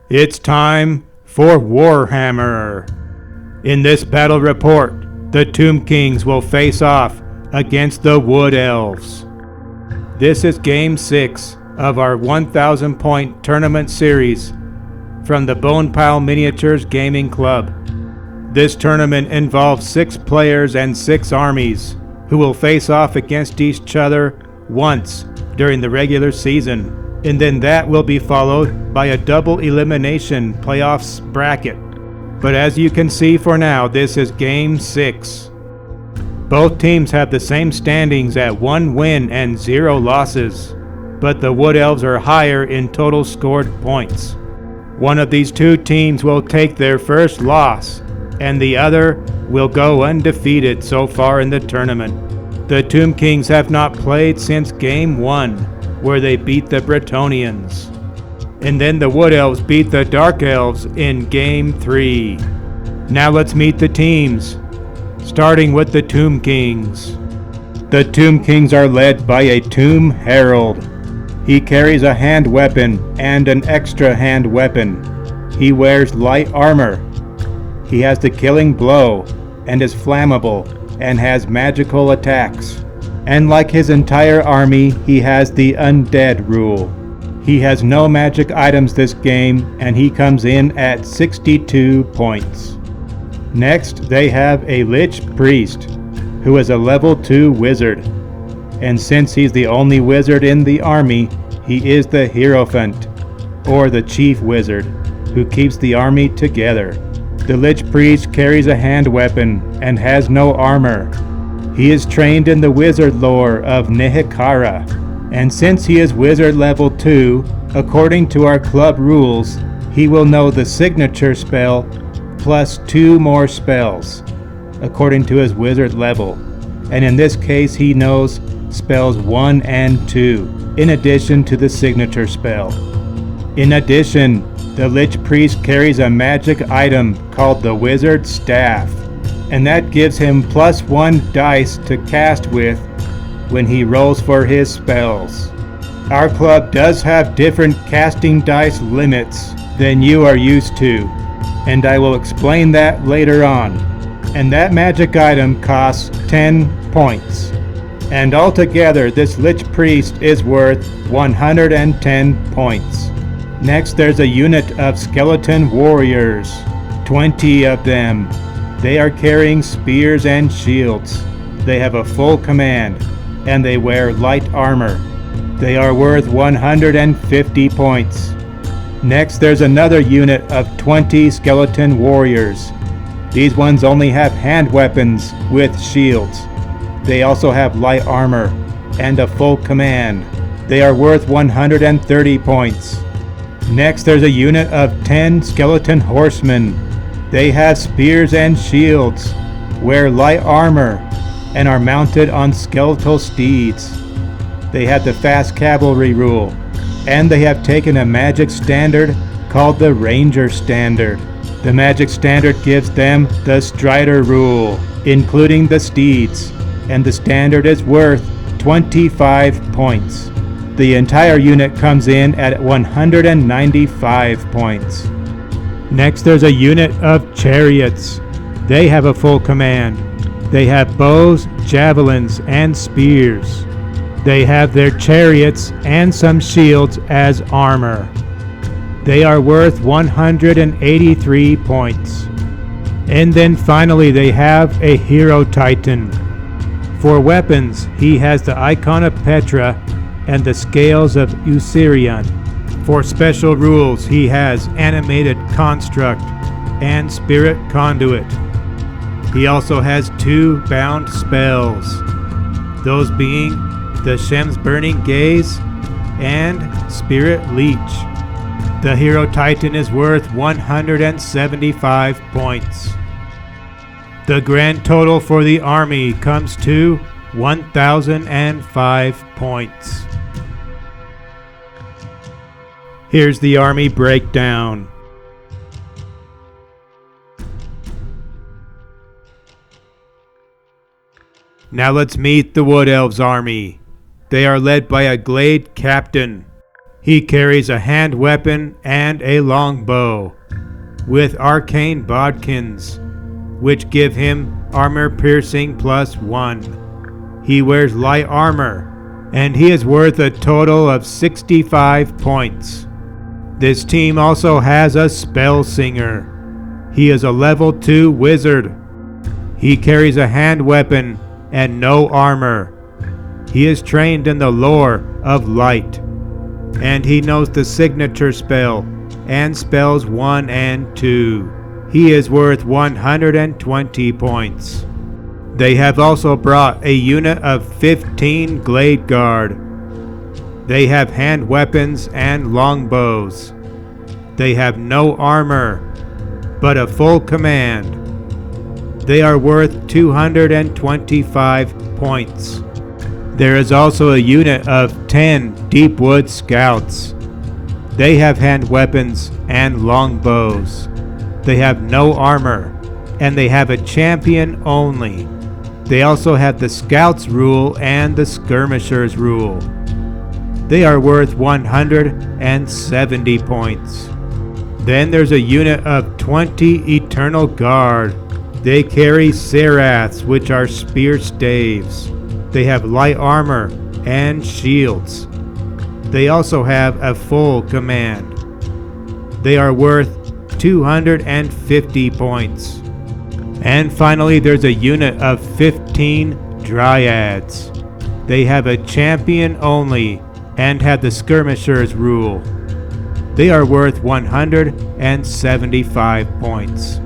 It's time for Warhammer. In this battle report, the Tomb Kings will face off against the Wood Elves. This is Game 6 of our 1,000 point tournament series from the Bonepile Miniatures Gaming Club. This tournament involves 6 players and 6 armies who will face off against each other once during the regular season, and then that will be followed by a double-elimination playoffs bracket. But as you can see for now, this is Game 6. Both teams have the same standings at 1 win and 0 losses, but the Wood Elves are higher in total scored points. One of these 2 teams will take their first loss, and the other will go undefeated so far in the tournament. The Tomb Kings have not played since Game 1, where they beat the Bretonnians. And then the Wood Elves beat the Dark Elves in Game 3. Now let's meet the teams, starting with the Tomb Kings. The Tomb Kings are led by a Tomb Herald. He carries a hand weapon and an extra hand weapon. He wears light armor. He has the killing blow and is flammable and has magical attacks. And like his entire army, he has the undead rule. He has no magic items this game, and he comes in at 62 points. Next, they have a Lich Priest, who is a level 2 wizard. And since he's the only wizard in the army, he is the Hierophant, or the chief wizard, who keeps the army together. The Lich Priest carries a hand weapon and has no armor. He is trained in the wizard lore of Nehekara, and since he is wizard level 2, according to our club rules, he will know the signature spell plus 2 more spells, according to his wizard level. And in this case, he knows spells 1 and 2, in addition to the signature spell. In addition, the Lich Priest carries a magic item called the Wizard Staff, and that gives him plus 1 dice to cast with when he rolls for his spells. Our club does have different casting dice limits than you are used to, and I will explain that later on. And that magic item costs 10 points. And altogether, this Lich Priest is worth 110 points. Next, there's a unit of skeleton warriors, 20 of them. They are carrying spears and shields. They have a full command, and they wear light armor. They are worth 150 points. Next, there's another unit of 20 skeleton warriors. These ones only have hand weapons with shields. They also have light armor and a full command. They are worth 130 points. Next, there's a unit of 10 skeleton horsemen. They have spears and shields, wear light armor, and are mounted on skeletal steeds. They have the fast cavalry rule, and they have taken a magic standard called the Ranger Standard. The magic standard gives them the Strider rule, including the steeds, and the standard is worth 25 points. The entire unit comes in at 195 points. Next, there's a unit of chariots. They have a full command. They have bows, javelins, and spears. They have their chariots and some shields as armor. They are worth 183 points. And then finally, they have a Hero Titan. For weapons, he has the Icon of Petra and the Scales of Usirion. For special rules, he has Animated Construct and Spirit Conduit. He also has 2 bound spells, those being the Shem's Burning Gaze and Spirit Leech. The Hero Titan is worth 175 points. The grand total for the army comes to 1,005 points. Here's the army breakdown. Now let's meet the Wood Elves army. They are led by a Glade Captain. He carries a hand weapon and a longbow, with arcane bodkins, which give him armor piercing +1. He wears light armor, and he is worth a total of 65 points. This team also has a spell singer. He is a level 2 wizard. He carries a hand weapon and no armor. He is trained in the lore of light, and he knows the signature spell and spells 1 and 2. He is worth 120 points. They have also brought a unit of 15 Glade Guard. They have hand weapons and longbows. They have no armor, but a full command. They are worth 225 points. There is also a unit of 10 Deepwood Scouts. They have hand weapons and longbows. They have no armor, and they have a champion only. They also have the Scouts rule and the Skirmishers rule. They are worth 170 points. Then there's a unit of 20 Eternal Guard. They carry Seraths, which are spear staves. They have light armor and shields. They also have a full command. They are worth 250 points. And finally, there's a unit of 15 Dryads. They have a champion only and have the Skirmishers rule. They are worth 175 points.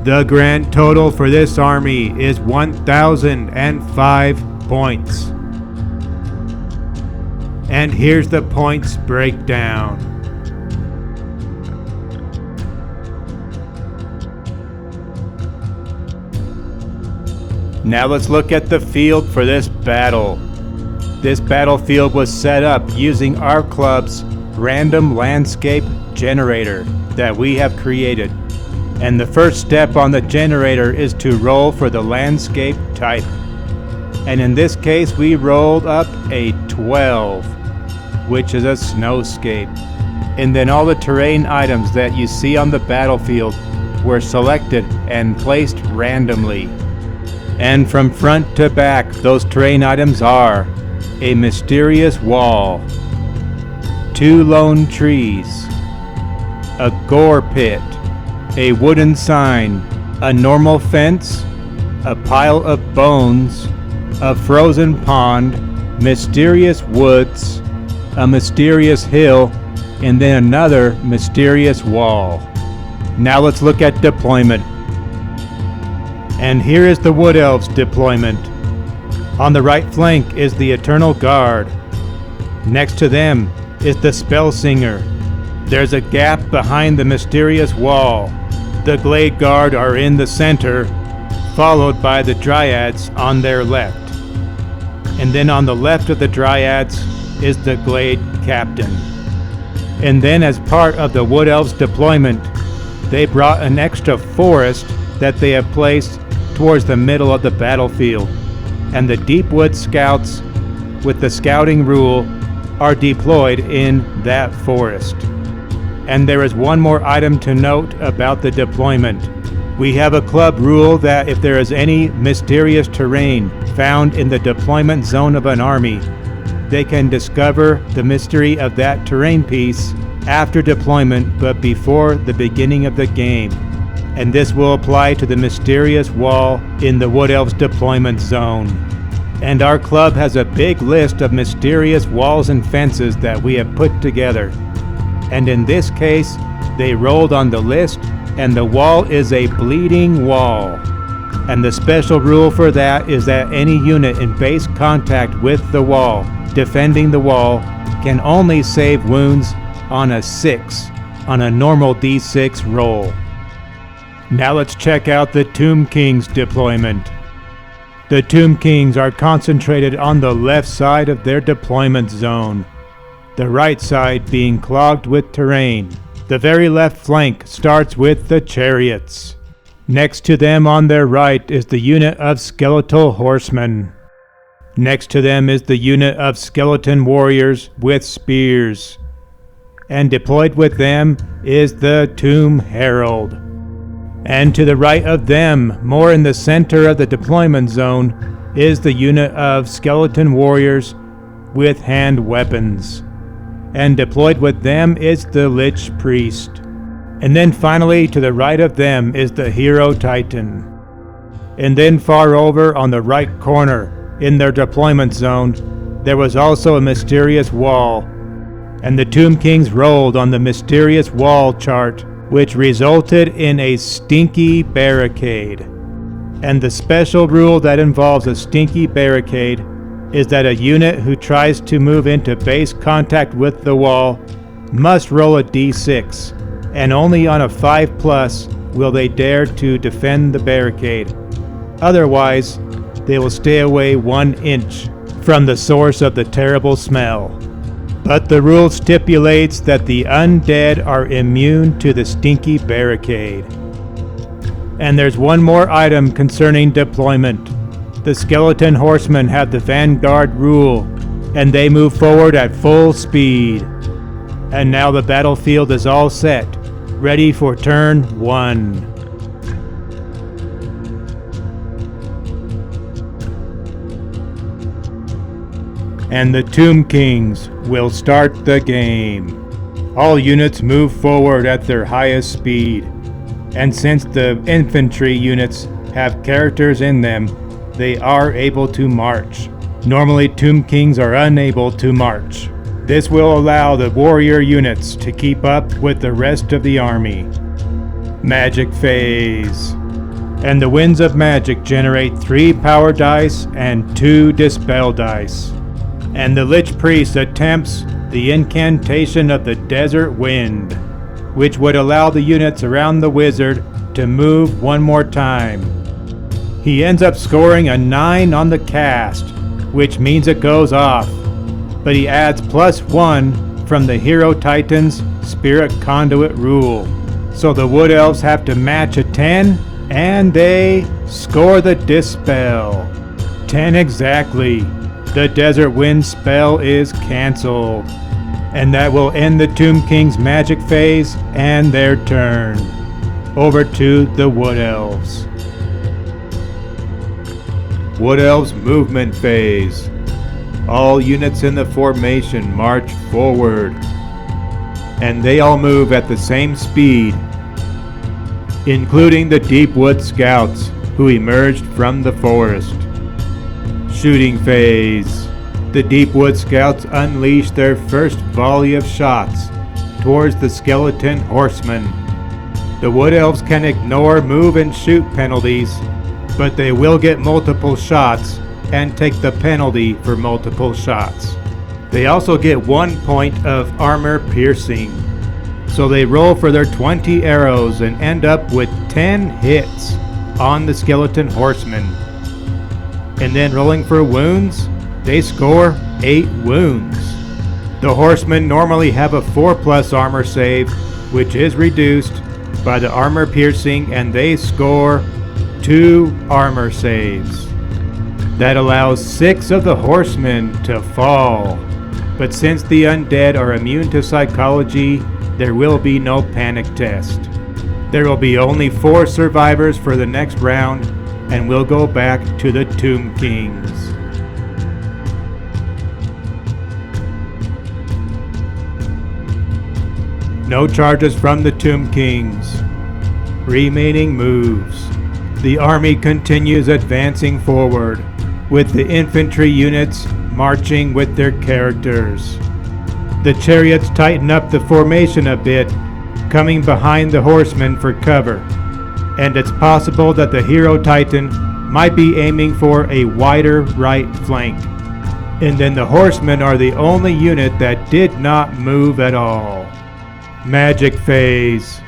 The grand total for this army is 1,005 points. And here's the points breakdown. Now let's look at the field for this battle. This battlefield was set up using our club's random landscape generator that we have created. And the first step on the generator is to roll for the landscape type. And in this case, we rolled up a 12, which is a snowscape. And then all the terrain items that you see on the battlefield were selected and placed randomly. And from front to back, those terrain items are a mysterious wall, 2 lone trees, a gore pit, a wooden sign, a normal fence, a pile of bones, a frozen pond, mysterious woods, a mysterious hill, and then another mysterious wall. Now let's look at deployment. And here is the Wood Elves deployment. On the right flank is the Eternal Guard. Next to them is the Spell Singer. There's a gap behind the mysterious wall. The Glade Guard are in the center, followed by the Dryads on their left. And then on the left of the Dryads is the Glade Captain. And then as part of the Wood Elves deployment, they brought an extra forest that they have placed towards the middle of the battlefield. And the Deepwood Scouts with the scouting rule are deployed in that forest. And there is one more item to note about the deployment. We have a club rule that if there is any mysterious terrain found in the deployment zone of an army, they can discover the mystery of that terrain piece after deployment but before the beginning of the game. And this will apply to the mysterious wall in the Wood Elves deployment zone. And our club has a big list of mysterious walls and fences that we have put together. And in this case, they rolled on the list, and the wall is a bleeding wall. And the special rule for that is that any unit in base contact with the wall, defending the wall, can only save wounds on a 6, on a normal D6 roll. Now let's check out the Tomb King's deployment. The Tomb Kings are concentrated on the left side of their deployment zone, the right side being clogged with terrain. The very left flank starts with the chariots. Next to them on their right is the unit of skeletal horsemen. Next to them is the unit of skeleton warriors with spears. And deployed with them is the Tomb Herald. And to the right of them, more in the center of the deployment zone, is the unit of skeleton warriors with hand weapons. And deployed with them is the Lich Priest. And then finally to the right of them is the Hero Titan. And then far over on the right corner, in their deployment zone, there was also a mysterious wall. And the Tomb Kings rolled on the mysterious wall chart, which resulted in a stinky barricade. And the special rule that involves a stinky barricade is that a unit who tries to move into base contact with the wall must roll a d6, and only on a 5+ will they dare to defend the barricade. Otherwise, they will stay away 1 inch from the source of the terrible smell. But the rule stipulates that the undead are immune to the stinky barricade. And there's one more item concerning deployment. The skeleton horsemen have the vanguard rule, and they move forward at full speed. And now the battlefield is all set, ready for turn 1. And the Tomb Kings will start the game. All units move forward at their highest speed, and since the infantry units have characters in them, they are able to march. Normally, Tomb Kings are unable to march. This will allow the warrior units to keep up with the rest of the army. Magic phase. And the winds of magic generate 3 power dice and 2 dispel dice. And the Lich Priest attempts the incantation of the Desert Wind, which would allow the units around the wizard to move 1 more time. He ends up scoring a 9 on the cast, which means it goes off, but he adds +1 from the Hero Titan's Spirit Conduit rule. So the Wood Elves have to match a 10, and they score the Dispel. 10 exactly. The Desert Wind spell is cancelled. And that will end the Tomb King's magic phase and their turn. Over to the Wood Elves. Wood Elves movement phase. All units in the formation march forward. And they all move at the same speed, including the Deepwood Scouts who emerged from the forest. Shooting phase. The Deepwood Scouts unleash their first volley of shots towards the skeleton horsemen. The Wood Elves can ignore move and shoot penalties, but they will get multiple shots and take the penalty for multiple shots. They also get 1 point of armor piercing. So they roll for their 20 arrows and end up with 10 hits on the skeleton horsemen. And then rolling for wounds, they score 8 wounds. The horsemen normally have a 4+ armor save, which is reduced by the armor piercing, and they score 2 armor saves. That allows 6 of the horsemen to fall. But since the undead are immune to psychology, there will be no panic test. There will be only 4 survivors for the next round, and we'll go back to the Tomb Kings. No charges from the Tomb Kings. Remaining moves. The army continues advancing forward, with the infantry units marching with their characters. The chariots tighten up the formation a bit, coming behind the horsemen for cover. And it's possible that the Hero Titan might be aiming for a wider right flank. And then the horsemen are the only unit that did not move at all. Magic phase.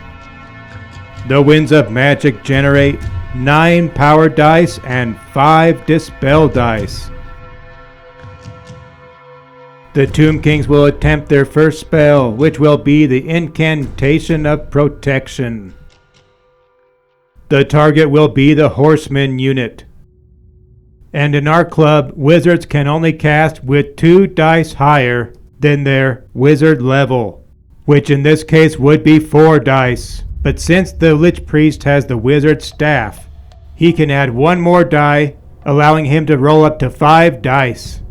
The winds of magic generate 9 power dice and 5 dispel dice. The Tomb Kings will attempt their first spell, which will be the Incantation of Protection. The target will be the Horseman unit. And in our club, wizards can only cast with 2 dice higher than their wizard level, which in this case would be 4 dice. But since the Lich Priest has the wizard staff, he can add 1 more die, allowing him to roll up to 5 dice.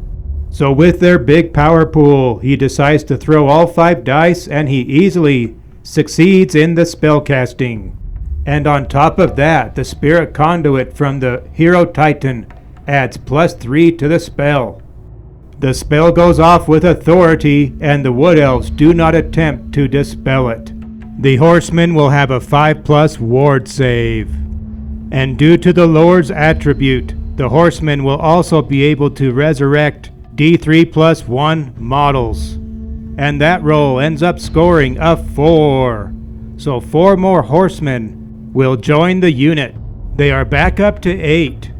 So with their big power pool, he decides to throw all 5 dice and he easily succeeds in the spellcasting. And on top of that, the Spirit Conduit from the Hero Titan adds +3 to the spell. The spell goes off with authority and the Wood Elves do not attempt to dispel it. The Horseman will have a 5+ ward save. And due to the Lord's attribute, the Horseman will also be able to resurrect D3+1 models. And that roll ends up scoring a 4. So 4 more Horsemen will join the unit. They are back up to 8.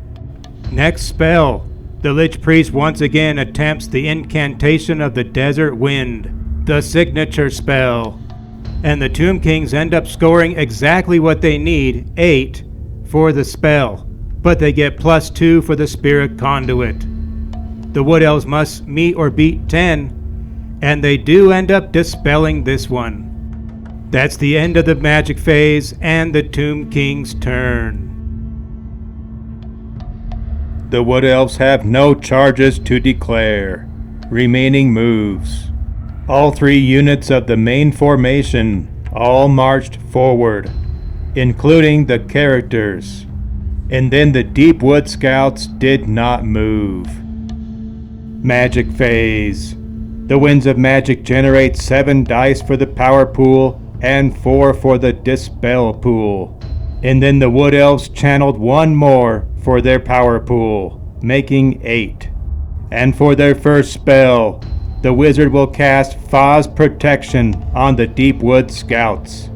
Next spell, the Lich Priest once again attempts the incantation of the Desert Wind, the signature spell. And the Tomb Kings end up scoring exactly what they need, 8, for the spell. But they get +2 for the Spirit Conduit. The Wood Elves must meet or beat 10, and they do end up dispelling this one. That's the end of the magic phase and the Tomb King's turn. The Wood Elves have no charges to declare. Remaining moves. All 3 units of the main formation all marched forward, including the characters. And then the Deep Wood Scouts did not move. Magic phase. The Winds of Magic generate 7 dice for the power pool and 4 for the dispel pool. And then the Wood Elves channeled 1 more for their power pool, making 8. And for their first spell, the wizard will cast Fa's Protection on the Deep Wood Scouts.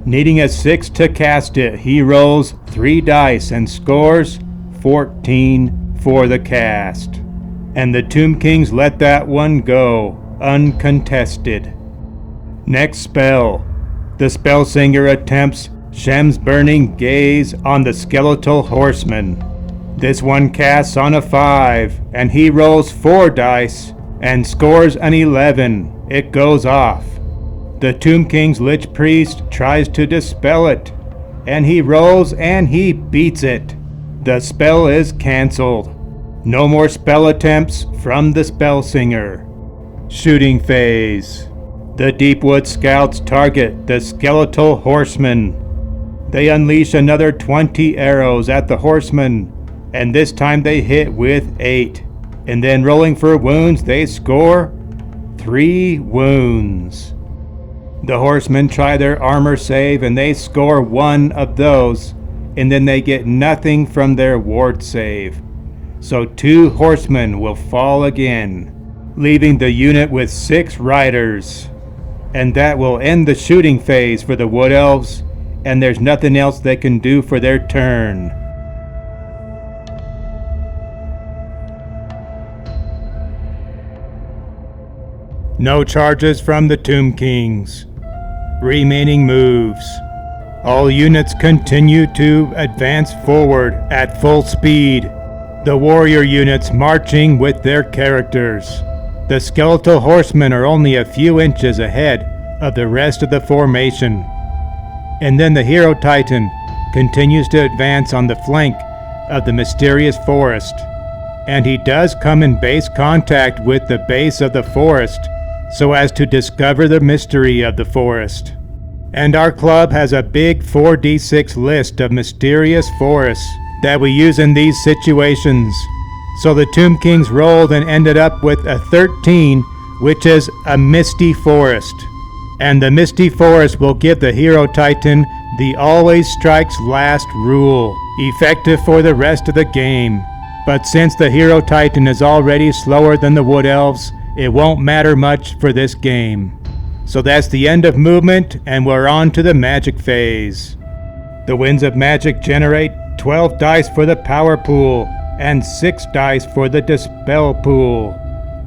Needing a 6 to cast it, he rolls 3 dice and scores 14 for the cast. And the Tomb Kings let that one go, uncontested. Next spell, the Spellsinger attempts Shem's Burning Gaze on the Skeletal Horseman. This one casts on a 5, and he rolls 4 dice and scores an 11. It goes off. The Tomb King's Lich Priest tries to dispel it, and he rolls and he beats it. The spell is cancelled. No more spell attempts from the Spellsinger. Shooting phase. The Deepwood Scouts target the Skeletal Horseman. They unleash another 20 arrows at the Horseman, and this time they hit with 8. And then rolling for wounds, they score 3 wounds. The Horsemen try their armor save and they score 1 of those, and then they get nothing from their ward save. So 2 Horsemen will fall again, leaving the unit with 6 riders. And that will end the shooting phase for the Wood Elves, and there's nothing else they can do for their turn. No charges from the Tomb Kings. Remaining moves. All units continue to advance forward at full speed. The warrior units marching with their characters. The Skeletal Horsemen are only a few inches ahead of the rest of the formation. And then the Hero Titan continues to advance on the flank of the mysterious forest. And he does come in base contact with the base of the forest, so as to discover the mystery of the forest. And our club has a big 4d6 list of mysterious forests that we use in these situations. So the Tomb Kings rolled and ended up with a 13, which is a misty forest. And the misty forest will give the Hero Titan the always strikes last rule, effective for the rest of the game. But since the Hero Titan is already slower than the Wood Elves, it won't matter much for this game. So that's the end of movement, and we're on to the magic phase. The Winds of Magic generate 12 dice for the power pool and 6 dice for the dispel pool.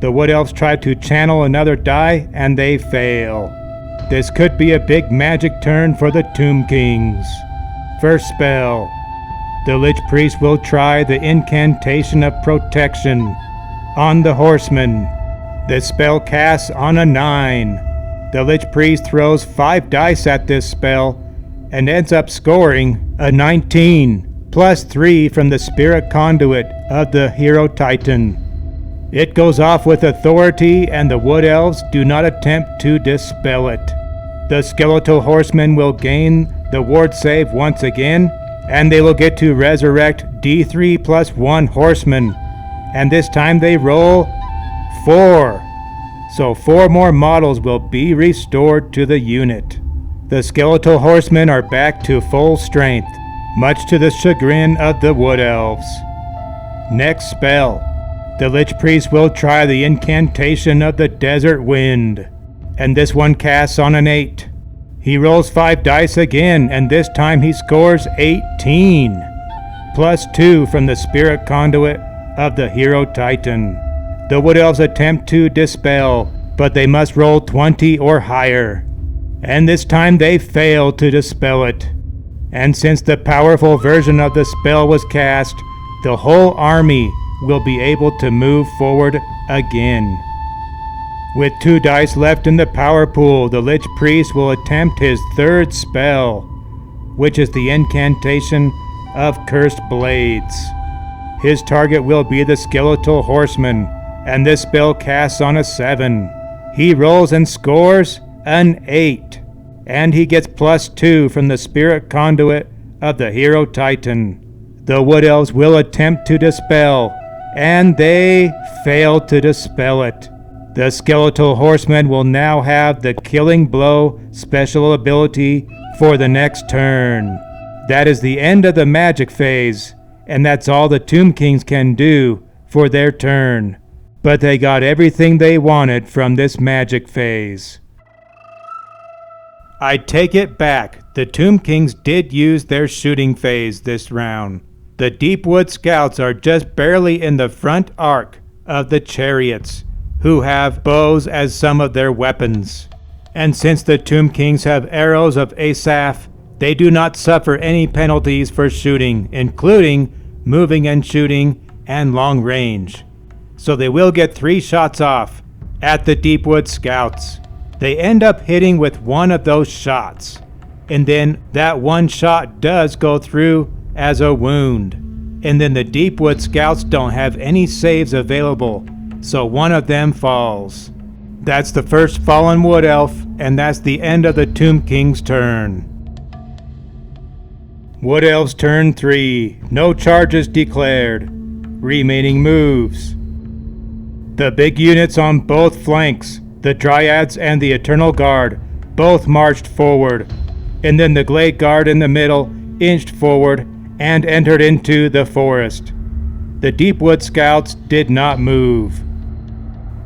The Wood Elves try to channel another die and they fail. This could be a big magic turn for the Tomb Kings. First spell. the Lich Priest will try the incantation of protection on the horseman. The spell casts on a 9. The Lich Priest throws 5 dice at this spell and ends up scoring a 19, plus 3 from the Spirit Conduit of the Hero Titan. It goes off with authority, and the Wood Elves do not attempt to dispel it. The Skeletal Horsemen will gain the ward save once again, and they will get to resurrect D3 plus 1 Horsemen, and this time they roll 4. So 4 more models will be restored to the unit. The Skeletal Horsemen are back to full strength, much to the chagrin of the Wood Elves. Next spell. The Lich Priest will try the incantation of the Desert Wind, and this one casts on an 8. He rolls 5 dice again, and this time he scores 18, plus 2 from the Spirit Conduit of the Hero Titan. The Wood Elves attempt to dispel, but they must roll 20 or higher, and this time they fail to dispel it. And since the powerful version of the spell was cast, the whole army will be able to move forward again. With 2 dice left in the power pool, the Lich Priest will attempt his 3rd spell, which is the incantation of Cursed Blades. His target will be the Skeletal Horseman, and this spell casts on a 7. He rolls and scores an 8, and he gets plus 2 from the Spirit Conduit of the Hero Titan. The Wood Elves will attempt to dispel, and they fail to dispel it. The Skeletal Horseman will now have the Killing Blow special ability for the next turn. That is the end of the magic phase, and that's all the Tomb Kings can do for their turn. But they got everything they wanted from this magic phase. I take it back. The Tomb Kings did use their shooting phase this round. The Deepwood Scouts are just barely in the front arc of the chariots, who have bows as some of their weapons. And since the Tomb Kings have arrows of Asaph, they do not suffer any penalties for shooting, including moving and shooting and long range. So they will get 3 shots off at the Deepwood Scouts. They end up hitting with one of those shots, and then that one shot does go through as a wound. And then the Deepwood Scouts don't have any saves available, so one of them falls. That's the first fallen Wood Elf, and that's the end of the Tomb King's turn. Wood Elves turn 3. No charges declared. Remaining moves. The big units on both flanks, the Dryads and the Eternal Guard, both marched forward, and then the Glade Guard in the middle inched forward and entered into the forest. The Deepwood Scouts did not move.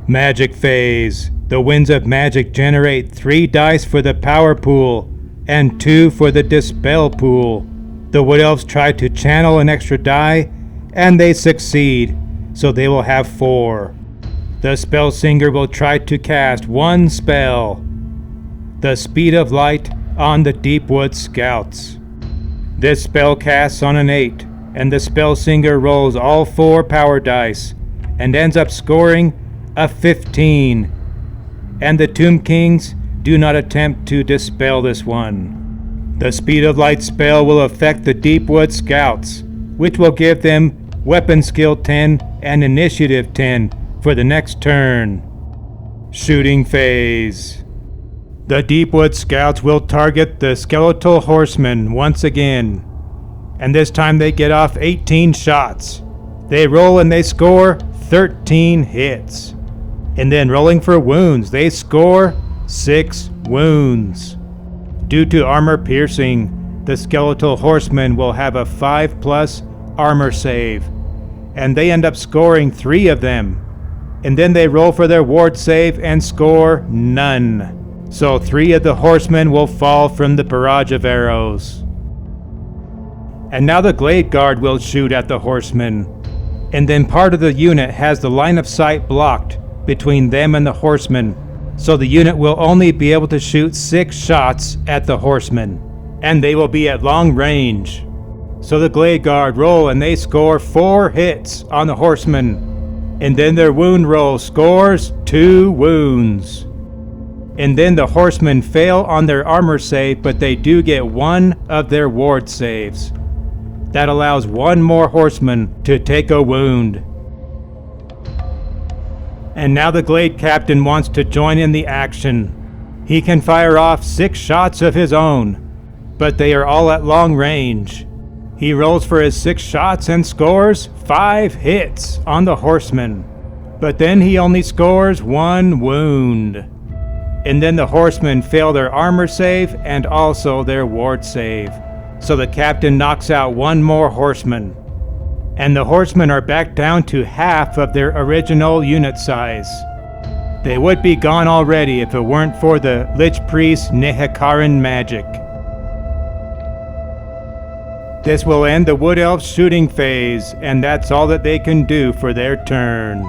Magic phase. The Winds of Magic generate 3 dice for the power pool and 2 for the dispel pool. The Wood Elves try to channel an extra die, and they succeed, so they will have 4. The Spell Singer will try to cast 1 spell, the Speed of Light, on the Deepwood Scouts. This spell casts on an 8, and the Spell Singer rolls all 4 power dice and ends up scoring a 15. And the Tomb Kings do not attempt to dispel this one. The Speed of Light spell will affect the Deepwood Scouts, which will give them Weapon Skill 10 and Initiative 10 for the next turn. Shooting phase. The Deepwood Scouts will target the Skeletal Horsemen once again, and this time they get off 18 shots. They roll and they score 13 hits. And then rolling for wounds, they score 6 wounds. Due to armor piercing, the Skeletal Horsemen will have a 5+ armor save, and they end up scoring 3 of them. And then they roll for their ward save and score none. So 3 of the horsemen will fall from the barrage of arrows. And now the Glade Guard will shoot at the horsemen. And then part of the unit has the line of sight blocked between them and the horsemen. So the unit will only be able to shoot 6 shots at the horsemen. And they will be at long range. So the Glade Guard roll and they score 4 hits on the horseman. And then their wound roll scores 2 wounds. And then the horsemen fail on their armor save, but they do get 1 of their ward saves. That allows 1 more horseman to take a wound. And now the Glade Captain wants to join in the action. He can fire off 6 shots of his own, but they are all at long range. He rolls for his 6 shots and scores 5 hits on the horseman, but then he only scores 1 wound. And then the horsemen fail their armor save and also their ward save. So the captain knocks out 1 more horseman. And the horsemen are back down to half of their original unit size. They would be gone already if it weren't for the Lich Priest Nehekaran magic. This will end the Wood Elves shooting phase, and that's all that they can do for their turn.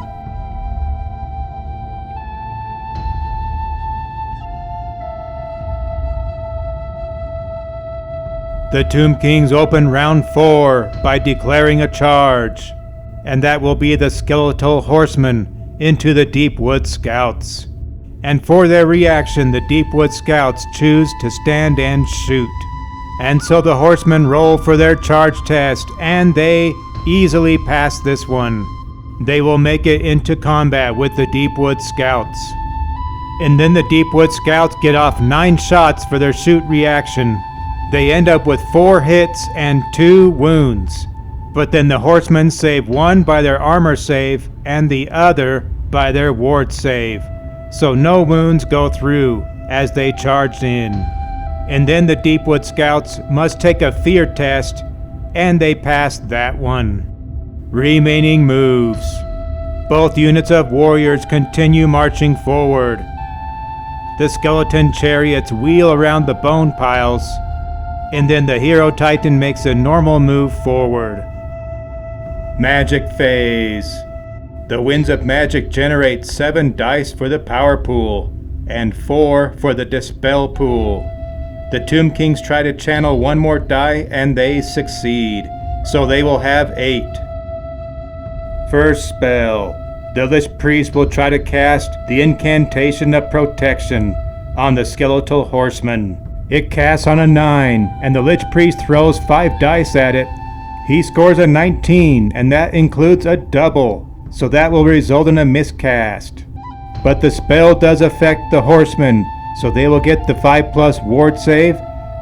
The Tomb Kings open round 4 by declaring a charge, and that will be the skeletal horsemen into the Deepwood Scouts. And for their reaction, the Deepwood Scouts choose to stand and shoot. And so the horsemen roll for their charge test, and they easily pass this one. They will make it into combat with the Deepwood Scouts. And then the Deepwood Scouts get off 9 shots for their shoot reaction. They end up with 4 hits and 2 wounds. But then the horsemen save 1 by their armor save and the other by their ward save. So no wounds go through as they charged in. And then the Deepwood Scouts must take a fear test, and they pass that one. Remaining moves. Both units of warriors continue marching forward. The skeleton chariots wheel around the bone piles, and then the Hero Titan makes a normal move forward. Magic phase. The Winds of Magic generate 7 dice for the power pool, and 4 for the dispel pool. The Tomb Kings try to channel 1 more die, and they succeed, so they will have 8. First spell. The Lich Priest will try to cast the Incantation of Protection on the Skeletal Horseman. It casts on a 9, and the Lich Priest throws 5 dice at it. He scores a 19, and that includes a double, so that will result in a miscast. But the spell does affect the horsemen, so they will get the 5+ ward save,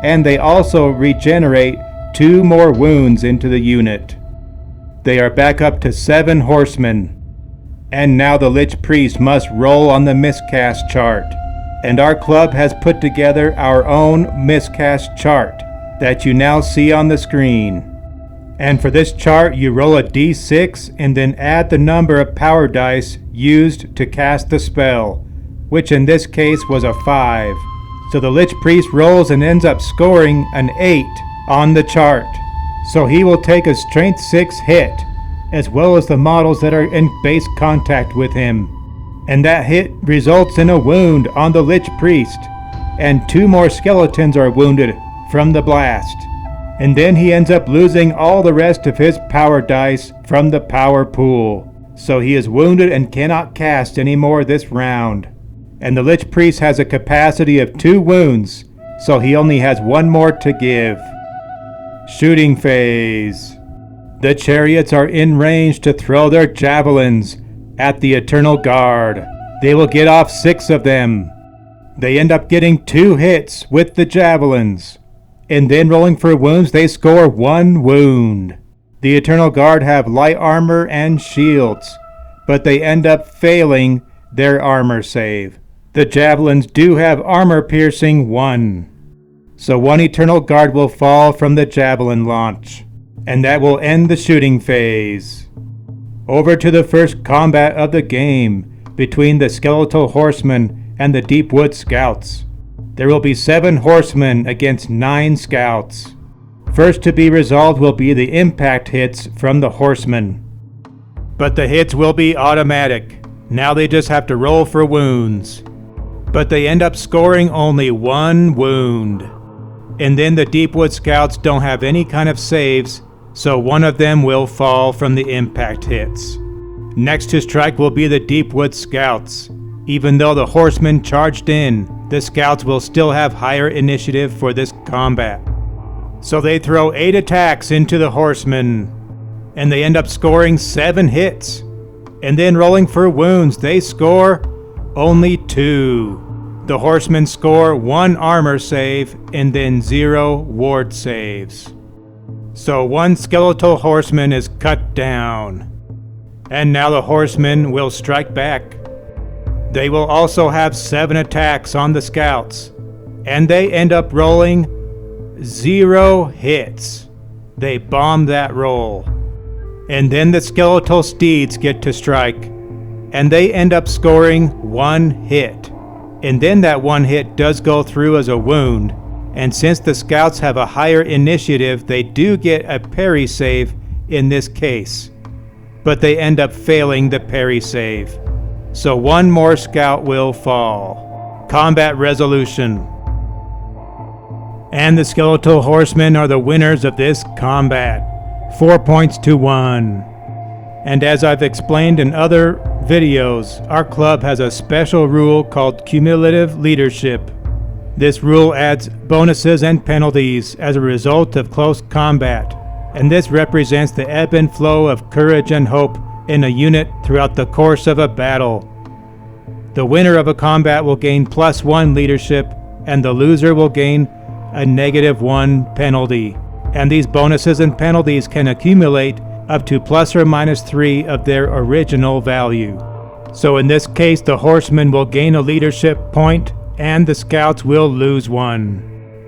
and they also regenerate 2 more wounds into the unit. They are back up to 7 horsemen. And now the Lich Priest must roll on the miscast chart. And our club has put together our own miscast chart that you now see on the screen. And for this chart, you roll a d6 and then add the number of power dice used to cast the spell, which in this case was a 5. So the Lich Priest rolls and ends up scoring an 8 on the chart. So he will take a strength 6 hit, as well as the models that are in base contact with him. And that hit results in a wound on the Lich Priest, and 2 more skeletons are wounded from the blast. And then he ends up losing all the rest of his power dice from the power pool. So he is wounded and cannot cast anymore this round. And the Lich Priest has a capacity of 2 wounds, so he only has 1 more to give. Shooting phase. The chariots are in range to throw their javelins at the Eternal Guard. They will get off 6 of them. They end up getting 2 hits with the javelins. And then rolling for wounds, they score 1 wound. The Eternal Guard have light armor and shields, but they end up failing their armor save. The javelins do have armor piercing 1. So 1 Eternal Guard will fall from the javelin launch. And that will end the shooting phase. Over to the first combat of the game between the Skeletal Horsemen and the Deepwood Scouts. There will be 7 horsemen against 9 scouts. First to be resolved will be the impact hits from the horsemen. But the hits will be automatic. Now they just have to roll for wounds. But they end up scoring only 1 wound. and then the Deepwood Scouts don't have any kind of saves, so one of them will fall from the impact hits. Next to strike will be the Deepwood Scouts. Even though the horsemen charged in, the scouts will still have higher initiative for this combat. So they throw 8 attacks into the horsemen, and they end up scoring 7 hits. And then rolling for wounds, they score only 2. The horsemen score 1 armor save and then 0 ward saves. So 1 skeletal horseman is cut down. And now the horsemen will strike back. They will also have 7 attacks on the scouts, and they end up rolling 0 hits. They bomb that roll. And then the skeletal steeds get to strike, and they end up scoring 1 hit. And then that 1 hit does go through as a wound, and since the scouts have a higher initiative, they do get a parry save in this case. But they end up failing the parry save. So 1 more scout will fall. Combat resolution. And the skeletal horsemen are the winners of this combat. 4 points to 1. And as I've explained in other videos, our club has a special rule called cumulative leadership. This rule adds bonuses and penalties as a result of close combat, and this represents the ebb and flow of courage and hope in a unit throughout the course of a battle. The winner of a combat will gain +1 leadership, and the loser will gain a -1 penalty. And these bonuses and penalties can accumulate up to ±3 of their original value. So in this case, the horsemen will gain a leadership point, and the scouts will lose 1.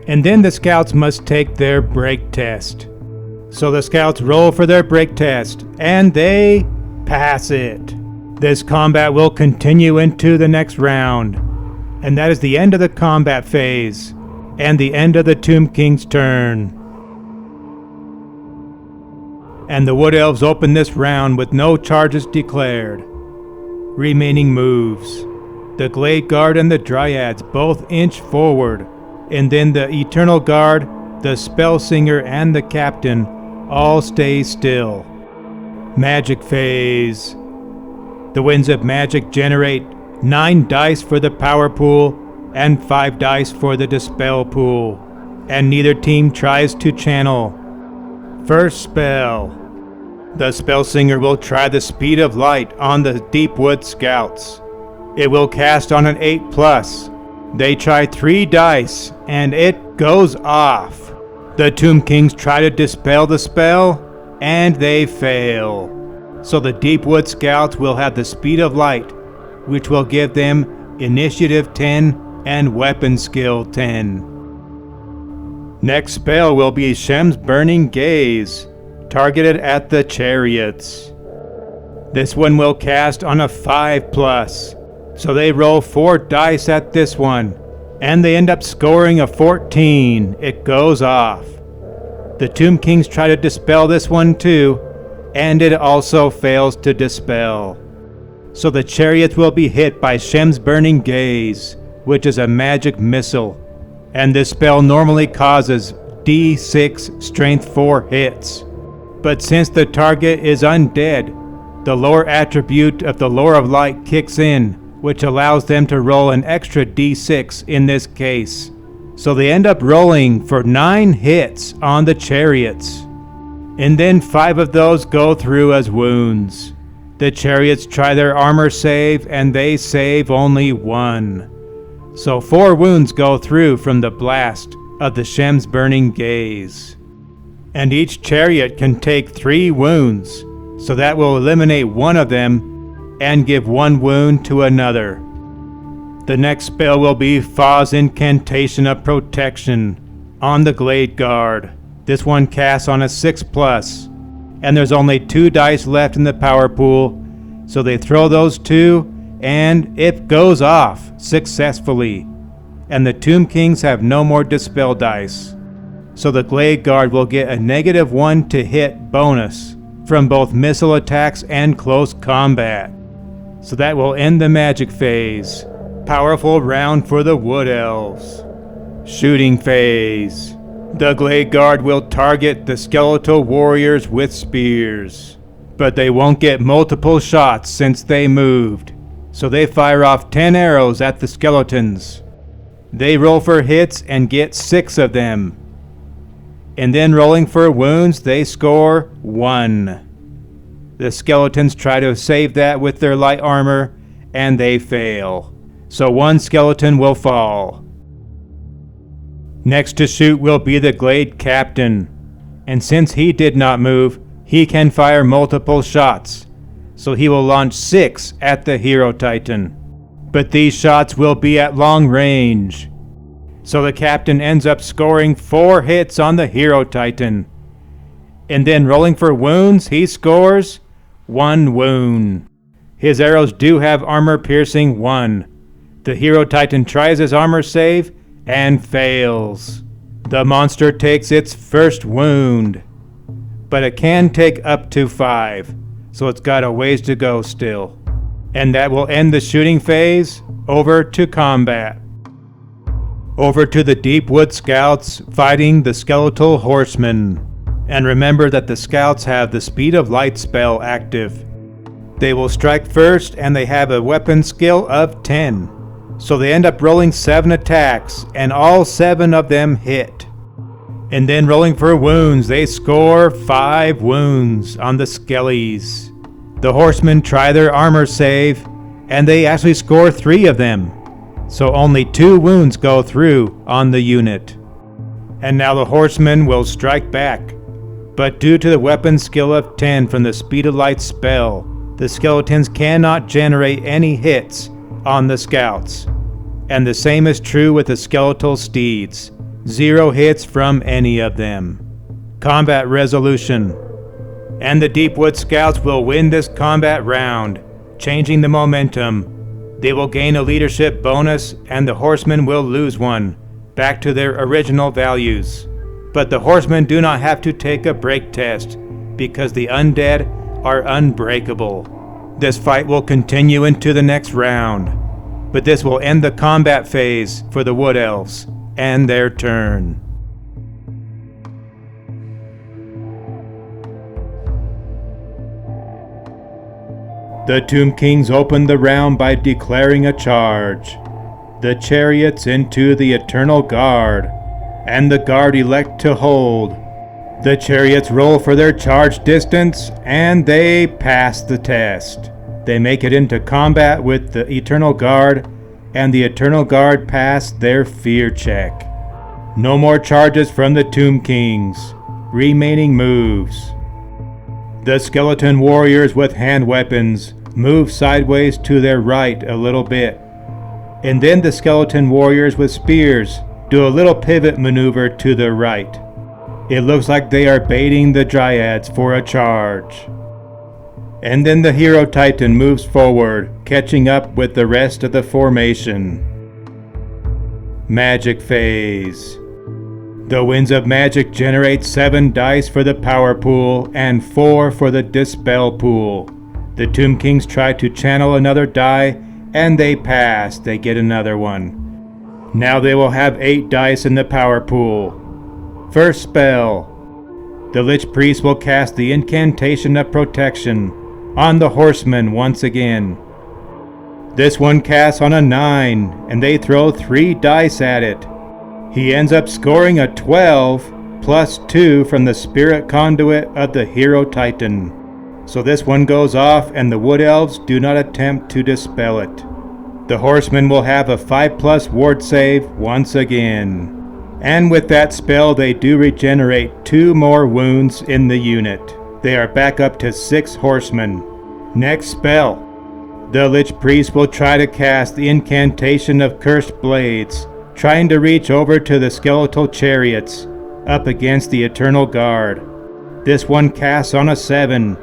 And then the scouts must take their break test. So the scouts roll for their break test, and they pass it. This combat will continue into the next round, and that is the end of the combat phase, and the end of the Tomb King's turn. And the Wood Elves open this round with no charges declared. Remaining moves. The Glade Guard and the Dryads both inch forward, and then the Eternal Guard, the Spellsinger, and the Captain all stay still. Magic phase. The Winds of Magic generate 9 dice for the power pool and 5 dice for the dispel pool, and neither team tries to channel. First spell. The Spellsinger will try the Speed of Light on the Deepwood Scouts. It will cast on an 8+. They try 3 dice, and it goes off. The Tomb Kings try to dispel the spell, and they fail. So the Deepwood Scouts will have the Speed of Light, which will give them Initiative 10 and Weapon Skill 10. Next spell will be Shem's Burning Gaze, targeted at the chariots. This one will cast on a 5+, so they roll 4 dice at this one, and they end up scoring a 14. It goes off. The Tomb Kings try to dispel this one too, and it also fails to dispel. So the chariots will be hit by Shem's Burning Gaze, which is a magic missile, and this spell normally causes D6 Strength 4 hits. But since the target is undead, the lore attribute of the Lore of Light kicks in, which allows them to roll an extra D6 in this case. So they end up rolling for 9 hits on the chariots. And then 5 of those go through as wounds. The chariots try their armor save, and they save only 1. So 4 wounds go through from the blast of the Shem's Burning Gaze. And each chariot can take 3 wounds, so that will eliminate 1 of them and give 1 wound to another. The next spell will be Fa's Incantation of Protection on the Glade Guard. This one casts on a 6+, and there's only 2 dice left in the power pool, so they throw those 2, and it goes off successfully. And the Tomb Kings have no more dispel dice. So the Glade Guard will get a -1 to hit bonus from both missile attacks and close combat. So that will end the magic phase. Powerful round for the Wood Elves. Shooting phase. The Glade Guard will target the skeletal warriors with spears, but they won't get multiple shots since they moved, so they fire off 10 arrows at the skeletons. They roll for hits and get 6 of them, and then rolling for wounds they score 1. The skeletons try to save that with their light armor, and they fail, so 1 skeleton will fall. Next to shoot will be the Glade Captain, and since he did not move, he can fire multiple shots, so he will launch 6 at the Hero Titan. But these shots will be at long range, so the Captain ends up scoring 4 hits on the Hero Titan, and then rolling for wounds, he scores 1 wound. His arrows do have armor piercing 1. The Hero Titan tries his armor save and fails. The monster takes its first wound, but it can take up to 5, so it's got a ways to go still. And that will end the shooting phase. Over to combat. Over to the Deep Wood Scouts fighting the Skeletal Horsemen. And remember that the Scouts have the Speed of Light spell active. They will strike first, and they have a weapon skill of 10. So they end up rolling 7 attacks, and all 7 of them hit. And then rolling for wounds, they score 5 wounds on the skellies. The horsemen try their armor save, and they actually score 3 of them. So only 2 wounds go through on the unit. And now the horsemen will strike back. But due to the weapon skill of 10 from the Speed of Light spell, the skeletons cannot generate any hits on the scouts. And the same is true with the skeletal steeds. 0 hits from any of them. Combat resolution. And the Deepwood Scouts will win this combat round, changing the momentum. They will gain a leadership bonus, and the horsemen will lose 1, back to their original values. But the horsemen do not have to take a break test, because the undead are unbreakable. This fight will continue into the next round, but this will end the combat phase for the Wood Elves and their turn. The Tomb Kings open the round by declaring a charge. The chariots into the Eternal Guard, and the Guard elect to hold. The chariots roll for their charge distance, and they pass the test. They make it into combat with the Eternal Guard, and the Eternal Guard pass their fear check. No more charges from the Tomb Kings. Remaining moves. The skeleton warriors with hand weapons move sideways to their right a little bit. And then the skeleton warriors with spears do a little pivot maneuver to the right. It looks like they are baiting the Dryads for a charge. And then the Hero Titan moves forward, catching up with the rest of the formation. Magic phase. The Winds of Magic generate 7 dice for the power pool and 4 for the dispel pool. The Tomb Kings try to channel another die, and they pass. They get another one. Now they will have 8 dice in the power pool. First spell. The Lich Priest will cast the Incantation of Protection on the horsemen once again. This one casts on a 9, and they throw 3 dice at it. He ends up scoring a 12, plus 2 from the Spirit Conduit of the Hero Titan. So this one goes off, and the Wood Elves do not attempt to dispel it. The horsemen will have a 5+ ward save once again. And with that spell, they do regenerate 2 more wounds in the unit. They are back up to 6 horsemen. Next spell. The Lich Priest will try to cast the Incantation of Cursed Blades, trying to reach over to the skeletal chariots up against the Eternal Guard. This one casts on a 7.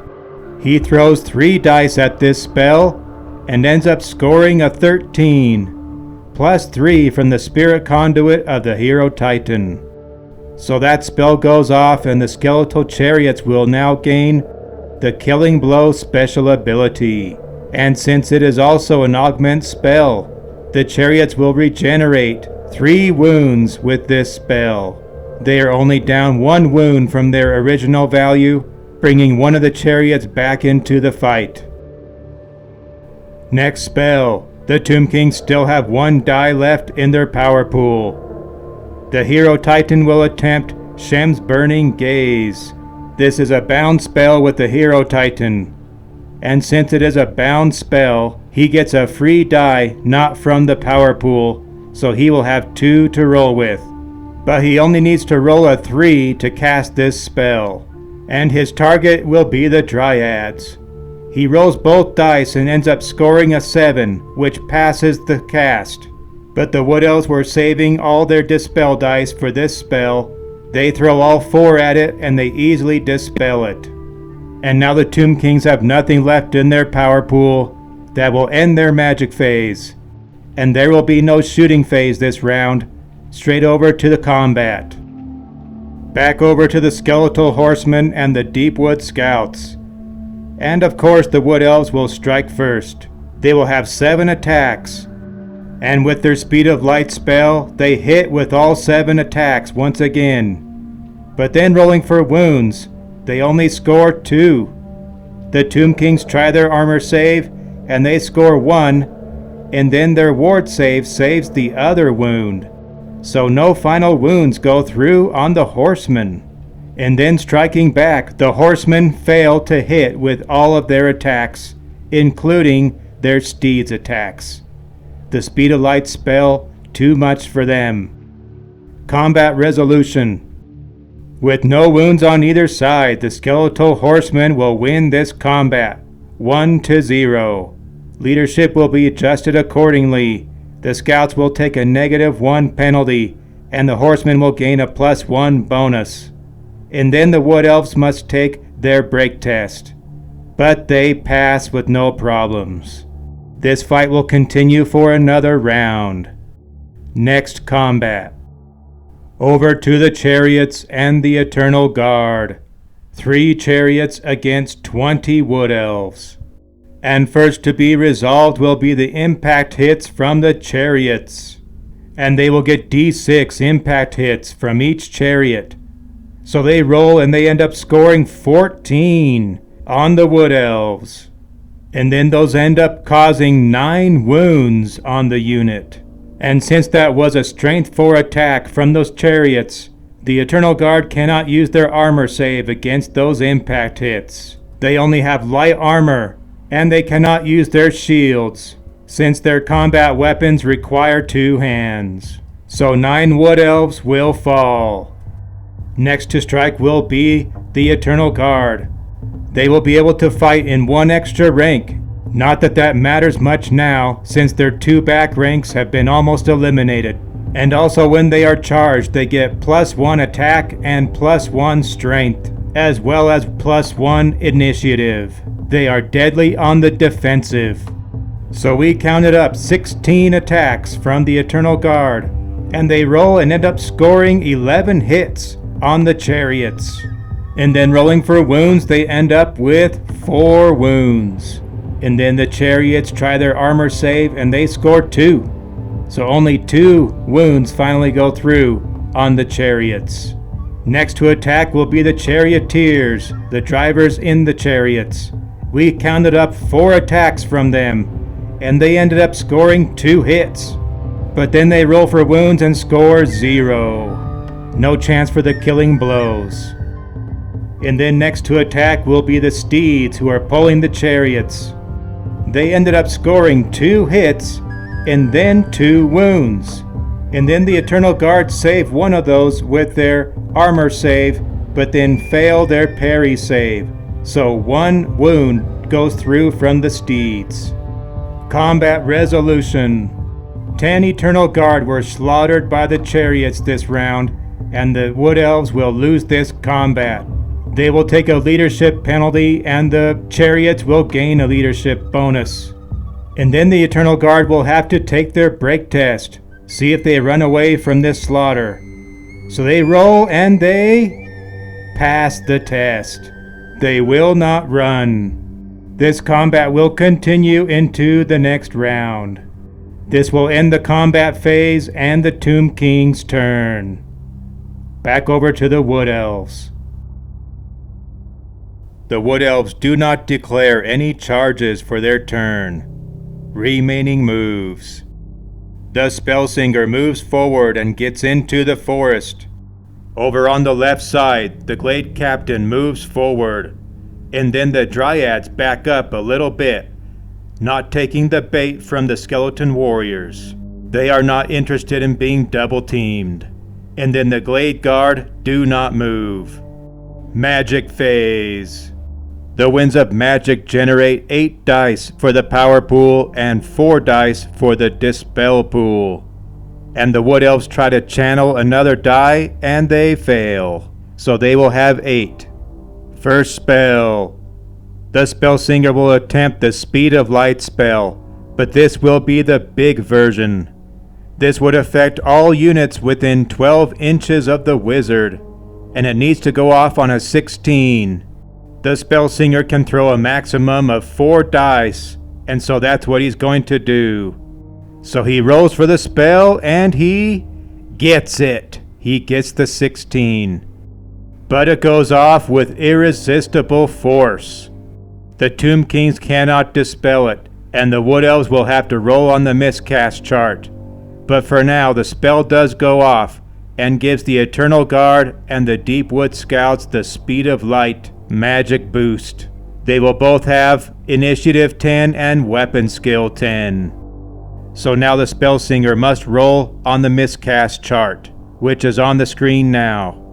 He throws 3 dice at this spell and ends up scoring a 13, plus 3 from the Spirit Conduit of the Hero Titan. So that spell goes off, and the skeletal chariots will now gain the Killing Blow special ability. And since it is also an augment spell, the chariots will regenerate 3 wounds with this spell. They are only down 1 wound from their original value, bringing one of the chariots back into the fight. Next spell, the Tomb Kings still have 1 die left in their power pool. The Hero Titan will attempt Shem's Burning Gaze. This is a bound spell with the Hero Titan, and since it is a bound spell, he gets a free die not from the power pool, so he will have 2 to roll with. But he only needs to roll a 3 to cast this spell, and his target will be the Dryads. He rolls both dice and ends up scoring a 7, which passes the cast. But the Wood Elves were saving all their dispel dice for this spell. They throw all 4 at it and they easily dispel it. And now the Tomb Kings have nothing left in their power pool that will end their magic phase. And there will be no shooting phase this round. Straight over to the combat. Back over to the Skeletal Horsemen and the Deepwood Scouts. And of course the Wood Elves will strike first. They will have 7 attacks. And with their Speed of Light spell, they hit with all 7 attacks once again. But then rolling for wounds, they only score 2. The Tomb Kings try their armor save, and they score 1, and then their ward save saves the other wound. So no final wounds go through on the horsemen. And then striking back, the horsemen fail to hit with all of their attacks, including their steeds' attacks. The Speed of Light spell, too much for them. Combat resolution. With no wounds on either side, the Skeletal Horsemen will win this combat, 1-0. Leadership will be adjusted accordingly. The Scouts will take a -1 penalty, and the Horsemen will gain a +1 bonus. And then the Wood Elves must take their break test. But they pass with no problems. This fight will continue for another round. Next combat. Over to the chariots and the Eternal Guard. 3 chariots against 20 Wood Elves. And first to be resolved will be the impact hits from the chariots. And they will get D6 impact hits from each chariot. So they roll and they end up scoring 14 on the Wood Elves. And then those end up causing 9 wounds on the unit. And since that was a strength 4 attack from those chariots, the Eternal Guard cannot use their armor save against those impact hits. They only have light armor, and they cannot use their shields, since their combat weapons require 2 hands. So 9 Wood Elves will fall. Next to strike will be the Eternal Guard. They will be able to fight in 1 extra rank. Not that that matters much now, since their 2 back ranks have been almost eliminated. And also when they are charged, they get +1 attack and +1 strength, as well as +1 initiative. They are deadly on the defensive. So we counted up 16 attacks from the Eternal Guard, and they roll and end up scoring 11 hits on the chariots. And then rolling for wounds, they end up with 4 wounds. And then the chariots try their armor save and they score 2. So only 2 wounds finally go through on the chariots. Next to attack will be the charioteers, the drivers in the chariots. We counted up 4 attacks from them, and they ended up scoring 2 hits. But then they roll for wounds and score 0. No chance for the killing blows. And then next to attack will be the steeds who are pulling the chariots. They ended up scoring 2 hits and then 2 wounds. And then the Eternal Guard save one of those with their armor save, but then fail their parry save. So 1 wound goes through from the steeds. Combat resolution. 10 Eternal Guard were slaughtered by the chariots this round, and the Wood Elves will lose this combat. They will take a leadership penalty, and the chariots will gain a leadership bonus. And then the Eternal Guard will have to take their break test, see if they run away from this slaughter. So they roll and they pass the test. They will not run. This combat will continue into the next round. This will end the combat phase and the Tomb King's turn. Back over to the Wood Elves. The Wood Elves do not declare any charges for their turn. Remaining moves. The Spellsinger moves forward and gets into the forest. Over on the left side, the Glade Captain moves forward, and then the Dryads back up a little bit, not taking the bait from the Skeleton Warriors. They are not interested in being double teamed. And then the Glade Guard do not move. Magic phase. The Winds of Magic generate 8 dice for the power pool and 4 dice for the dispel pool. And the Wood Elves try to channel another die and they fail. So they will have 8. First spell. The Spellsinger will attempt the Speed of Light spell, but this will be the big version. This would affect all units within 12 inches of the wizard, and it needs to go off on a 16. The Spellsinger can throw a maximum of 4 dice, and so that's what he's going to do. So he rolls for the spell, and he gets it. He gets the 16. But it goes off with irresistible force. The Tomb Kings cannot dispel it, and the Wood Elves will have to roll on the miscast chart. But for now, the spell does go off, and gives the Eternal Guard and the Deepwood Scouts the Speed of Light magic boost. They will both have Initiative 10 and Weapon Skill 10. So now the Spellsinger must roll on the miscast chart, which is on the screen now.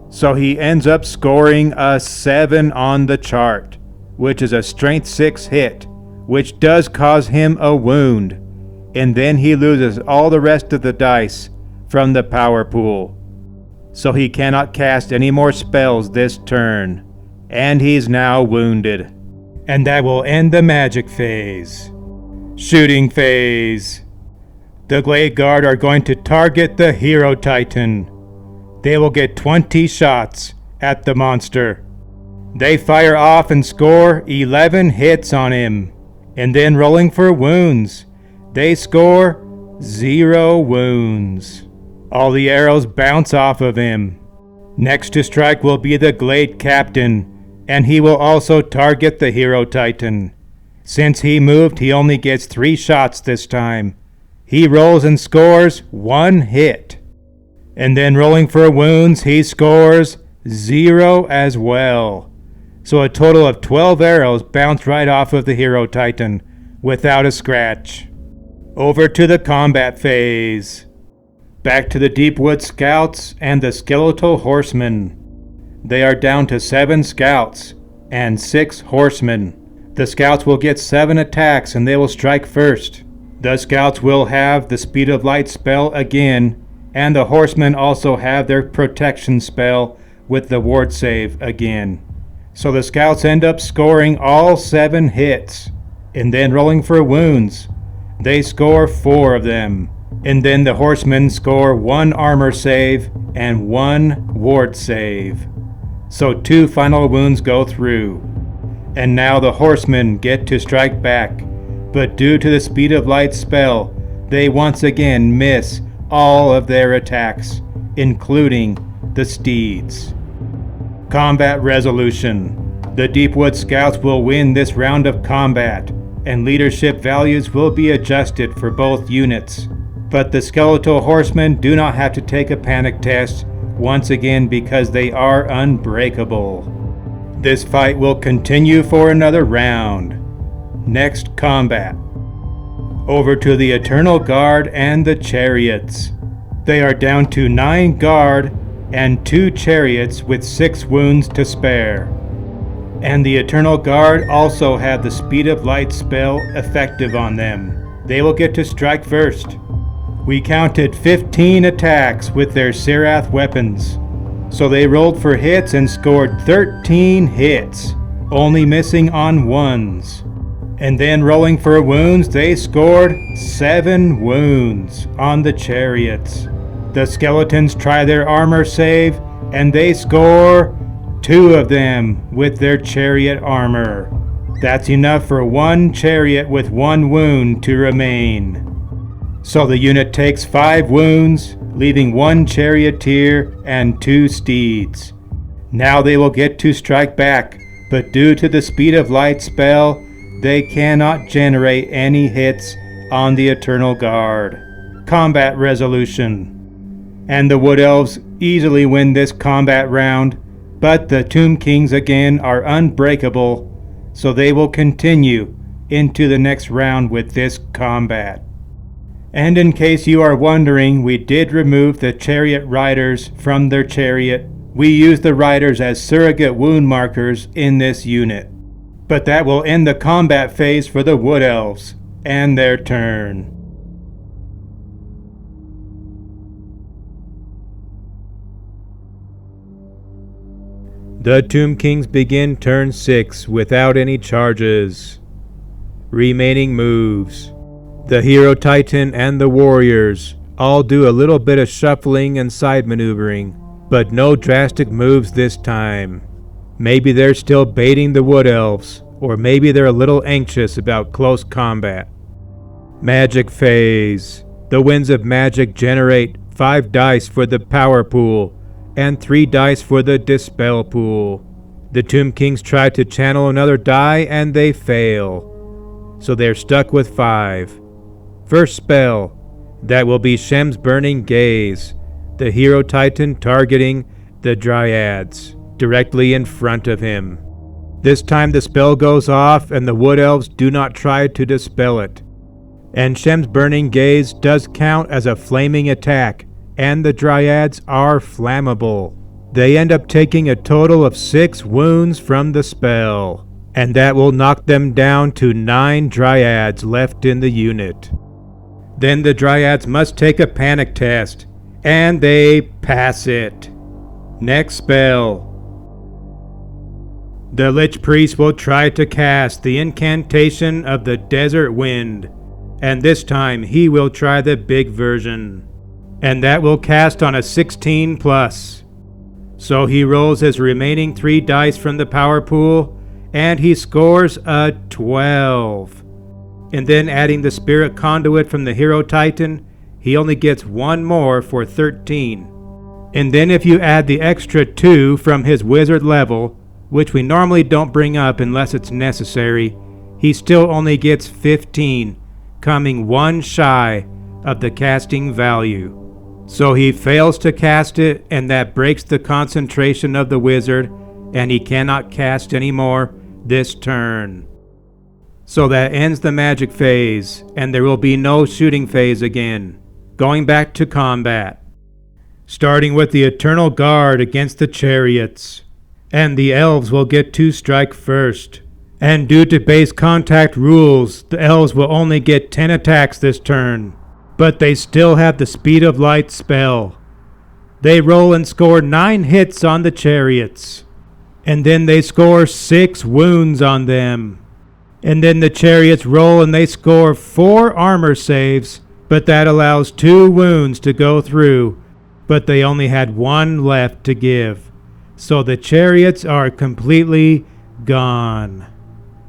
So he ends up scoring a 7 on the chart, which is a Strength 6 hit, which does cause him a wound. And then he loses all the rest of the dice from the power pool. So he cannot cast any more spells this turn, and he's now wounded. And that will end the magic phase. Shooting phase. The Glade Guard are going to target the Hero Titan. They will get 20 shots at the monster. They fire off and score 11 hits on him, and then rolling for wounds. They score 0 wounds. All the arrows bounce off of him. Next to strike will be the Glade Captain, and he will also target the Hero Titan. Since he moved, he only gets 3 shots this time. He rolls and scores 1 hit. And then rolling for wounds, he scores 0 as well. So a total of 12 arrows bounce right off of the Hero Titan without a scratch. Over to the combat phase. Back to the Deepwood Scouts and the Skeletal Horsemen. They are down to 7 Scouts and 6 Horsemen. The Scouts will get 7 attacks and they will strike first. The Scouts will have the Speed of Light spell again, and the Horsemen also have their protection spell with the ward save again. So the Scouts end up scoring all 7 hits, and then rolling for wounds. They score 4 of them, and then the Horsemen score 1 armor save and 1 ward save. So 2 final wounds go through. And now the Horsemen get to strike back, but due to the Speed of Light spell, they once again miss all of their attacks, including the steeds. Combat resolution. The Deepwood Scouts will win this round of combat, and leadership values will be adjusted for both units. But the Skeletal Horsemen do not have to take a panic test once again because they are unbreakable. This fight will continue for another round. Next combat. Over to the Eternal Guard and the Chariots. They are down to 9 guard and 2 chariots with 6 wounds to spare. And the Eternal Guard also have the Speed of Light spell effective on them. They will get to strike first. We counted 15 attacks with their Serath weapons. So they rolled for hits and scored 13 hits, only missing on 1s. And then rolling for wounds, they scored 7 wounds on the chariots. The skeletons try their armor save, and they score 2 of them with their chariot armor. That's enough for 1 chariot with 1 wound to remain. So the unit takes 5 wounds, leaving 1 charioteer and 2 steeds. Now they will get to strike back, but due to the speed of light spell, they cannot generate any hits on the Eternal Guard. Combat resolution. And the Wood Elves easily win this combat round, but the Tomb Kings again are unbreakable, so they will continue into the next round with this combat. And in case you are wondering, we did remove the chariot riders from their chariot. We use the riders as surrogate wound markers in this unit. But that will end the combat phase for the Wood Elves and their turn. The Tomb Kings begin turn 6 without any charges. Remaining moves. The Hero Titan and the Warriors all do a little bit of shuffling and side maneuvering, but no drastic moves this time. Maybe they're still baiting the Wood Elves, or maybe they're a little anxious about close combat. Magic phase. The Winds of Magic generate 5 dice for the power pool and 3 dice for the dispel pool. The Tomb Kings try to channel another die and they fail, so they're stuck with 5. First spell, that will be Shem's Burning Gaze, the Hero Titan targeting the Dryads directly in front of him. This time the spell goes off and the Wood Elves do not try to dispel it. And Shem's Burning Gaze does count as a flaming attack, and the Dryads are flammable. They end up taking a total of 6 wounds from the spell, and that will knock them down to 9 Dryads left in the unit. Then the Dryads must take a panic test, and they pass it. Next spell. The Lich Priest will try to cast the incantation of the Desert Wind, and this time he will try the big version. And that will cast on a 16 plus. So he rolls his remaining 3 dice from the power pool, and he scores a 12. And then adding the Spirit Conduit from the Hero Titan, he only gets 1 more for 13. And then if you add the extra 2 from his wizard level, which we normally don't bring up unless it's necessary, he still only gets 15, coming 1 shy of the casting value. So he fails to cast it, and that breaks the concentration of the wizard, and he cannot cast anymore this turn. So that ends the magic phase, and there will be no shooting phase again. Going back to combat. Starting with the Eternal Guard against the chariots. And the elves will get to strike first. And due to base contact rules, the elves will only get 10 attacks this turn. But they still have the Speed of Light spell. They roll and score 9 hits on the chariots. And then they score 6 wounds on them. And then the chariots roll and they score 4 armor saves, but that allows 2 wounds to go through, but they only had 1 left to give. So the chariots are completely gone.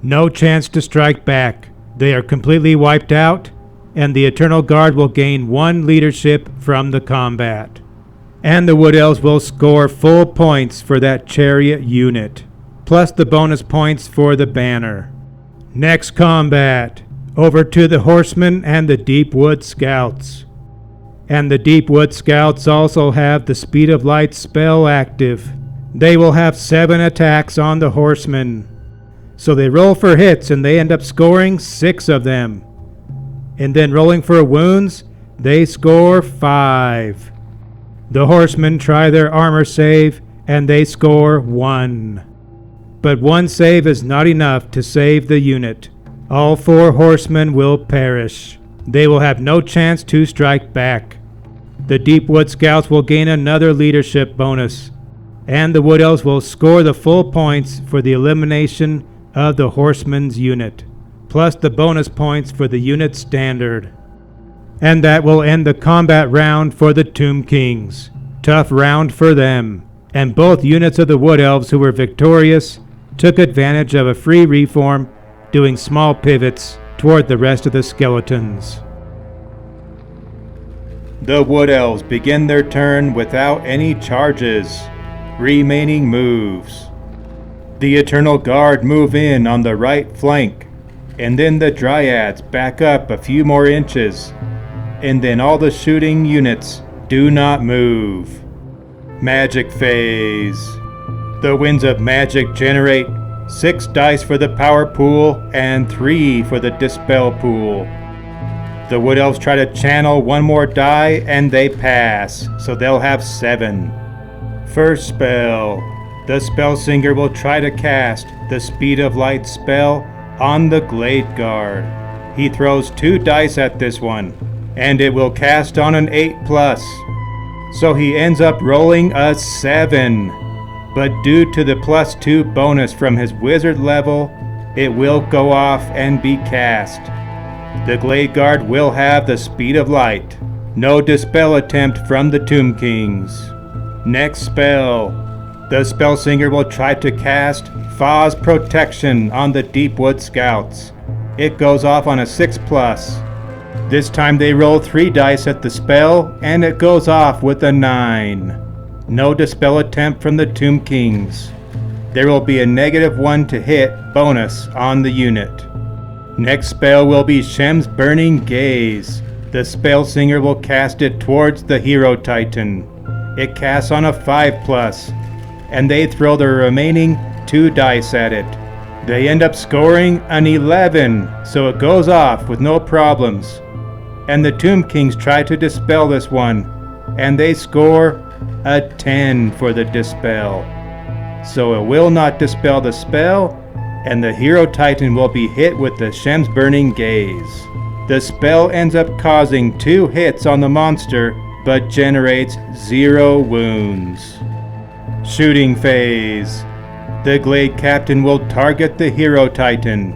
No chance to strike back. They are completely wiped out, and the Eternal Guard will gain 1 leadership from the combat. And the Wood Elves will score full points for that chariot unit, plus the bonus points for the banner. Next combat, over to the Horsemen and the Deepwood Scouts. And the Deepwood Scouts also have the Speed of Light spell active. They will have 7 attacks on the Horsemen. So they roll for hits and they end up scoring 6 of them. And then rolling for wounds, they score 5. The Horsemen try their armor save and they score 1. But 1 save is not enough to save the unit. All 4 horsemen will perish. They will have no chance to strike back. The Deepwood Scouts will gain another leadership bonus, and the Wood Elves will score the full points for the elimination of the horseman's unit, plus the bonus points for the unit standard. And that will end the combat round for the Tomb Kings. Tough round for them, and both units of the Wood Elves who were victorious took advantage of a free reform, doing small pivots toward the rest of the skeletons. The Wood Elves begin their turn without any charges. Remaining moves. The Eternal Guard move in on the right flank, and then the Dryads back up a few more inches, and then all the shooting units do not move. Magic phase. The winds of magic generate 6 dice for the power pool and 3 for the dispel pool. The Wood Elves try to channel 1 more die and they pass, so they'll have 7. First spell. The Spellsinger will try to cast the Speed of Light spell on the Glade Guard. He throws 2 dice at this one, and it will cast on an 8+. So he ends up rolling a 7. But due to the +2 bonus from his wizard level, it will go off and be cast. The Glade Guard will have the Speed of Light. No dispel attempt from the Tomb Kings. Next spell. The Spellsinger will try to cast Fa's Protection on the Deepwood Scouts. It goes off on a 6+. This time they roll 3 dice at the spell, and it goes off with a 9. No dispel attempt from the Tomb Kings. There will be a -1 to hit bonus on the unit. Next spell will be Shem's Burning Gaze. The Spellsinger will cast it towards the Hero Titan. It casts on a 5+, and they throw the remaining 2 dice at it. They end up scoring an 11, so it goes off with no problems. And the Tomb Kings try to dispel this one, and they score a 10 for the dispel. So it will not dispel the spell, and the Hero Titan will be hit with the Shem's Burning Gaze. The spell ends up causing 2 hits on the monster, but generates 0 wounds. Shooting phase. The Glade Captain will target the Hero Titan,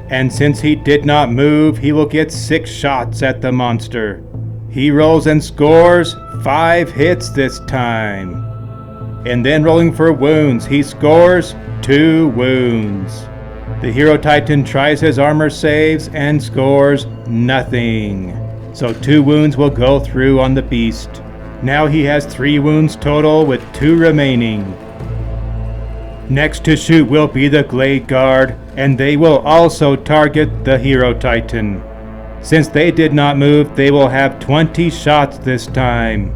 and since he did not move, he will get 6 shots at the monster. He rolls and scores 5 hits this time. And then rolling for wounds, he scores 2 wounds. The Hero Titan tries his armor saves and scores nothing. So 2 wounds will go through on the beast. Now he has 3 wounds total with 2 remaining. Next to shoot will be the Glade Guard, and they will also target the Hero Titan. Since they did not move, they will have 20 shots this time.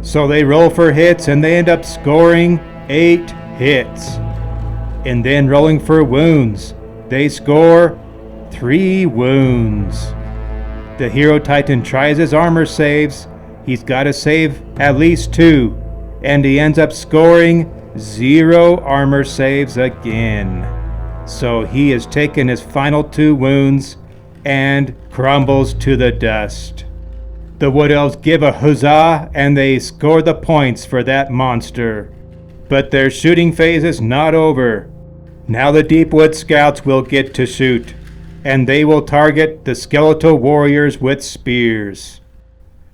So they roll for hits and they end up scoring 8 hits. And then rolling for wounds, they score 3 wounds. The Hero Titan tries his armor saves. He's got to save at least 2, and he ends up scoring 0 armor saves again. So he has taken his final 2 wounds and crumbles to the dust. The Wood Elves give a huzzah and they score the points for that monster. But their shooting phase is not over. Now the Deepwood Scouts will get to shoot, and they will target the skeletal warriors with spears.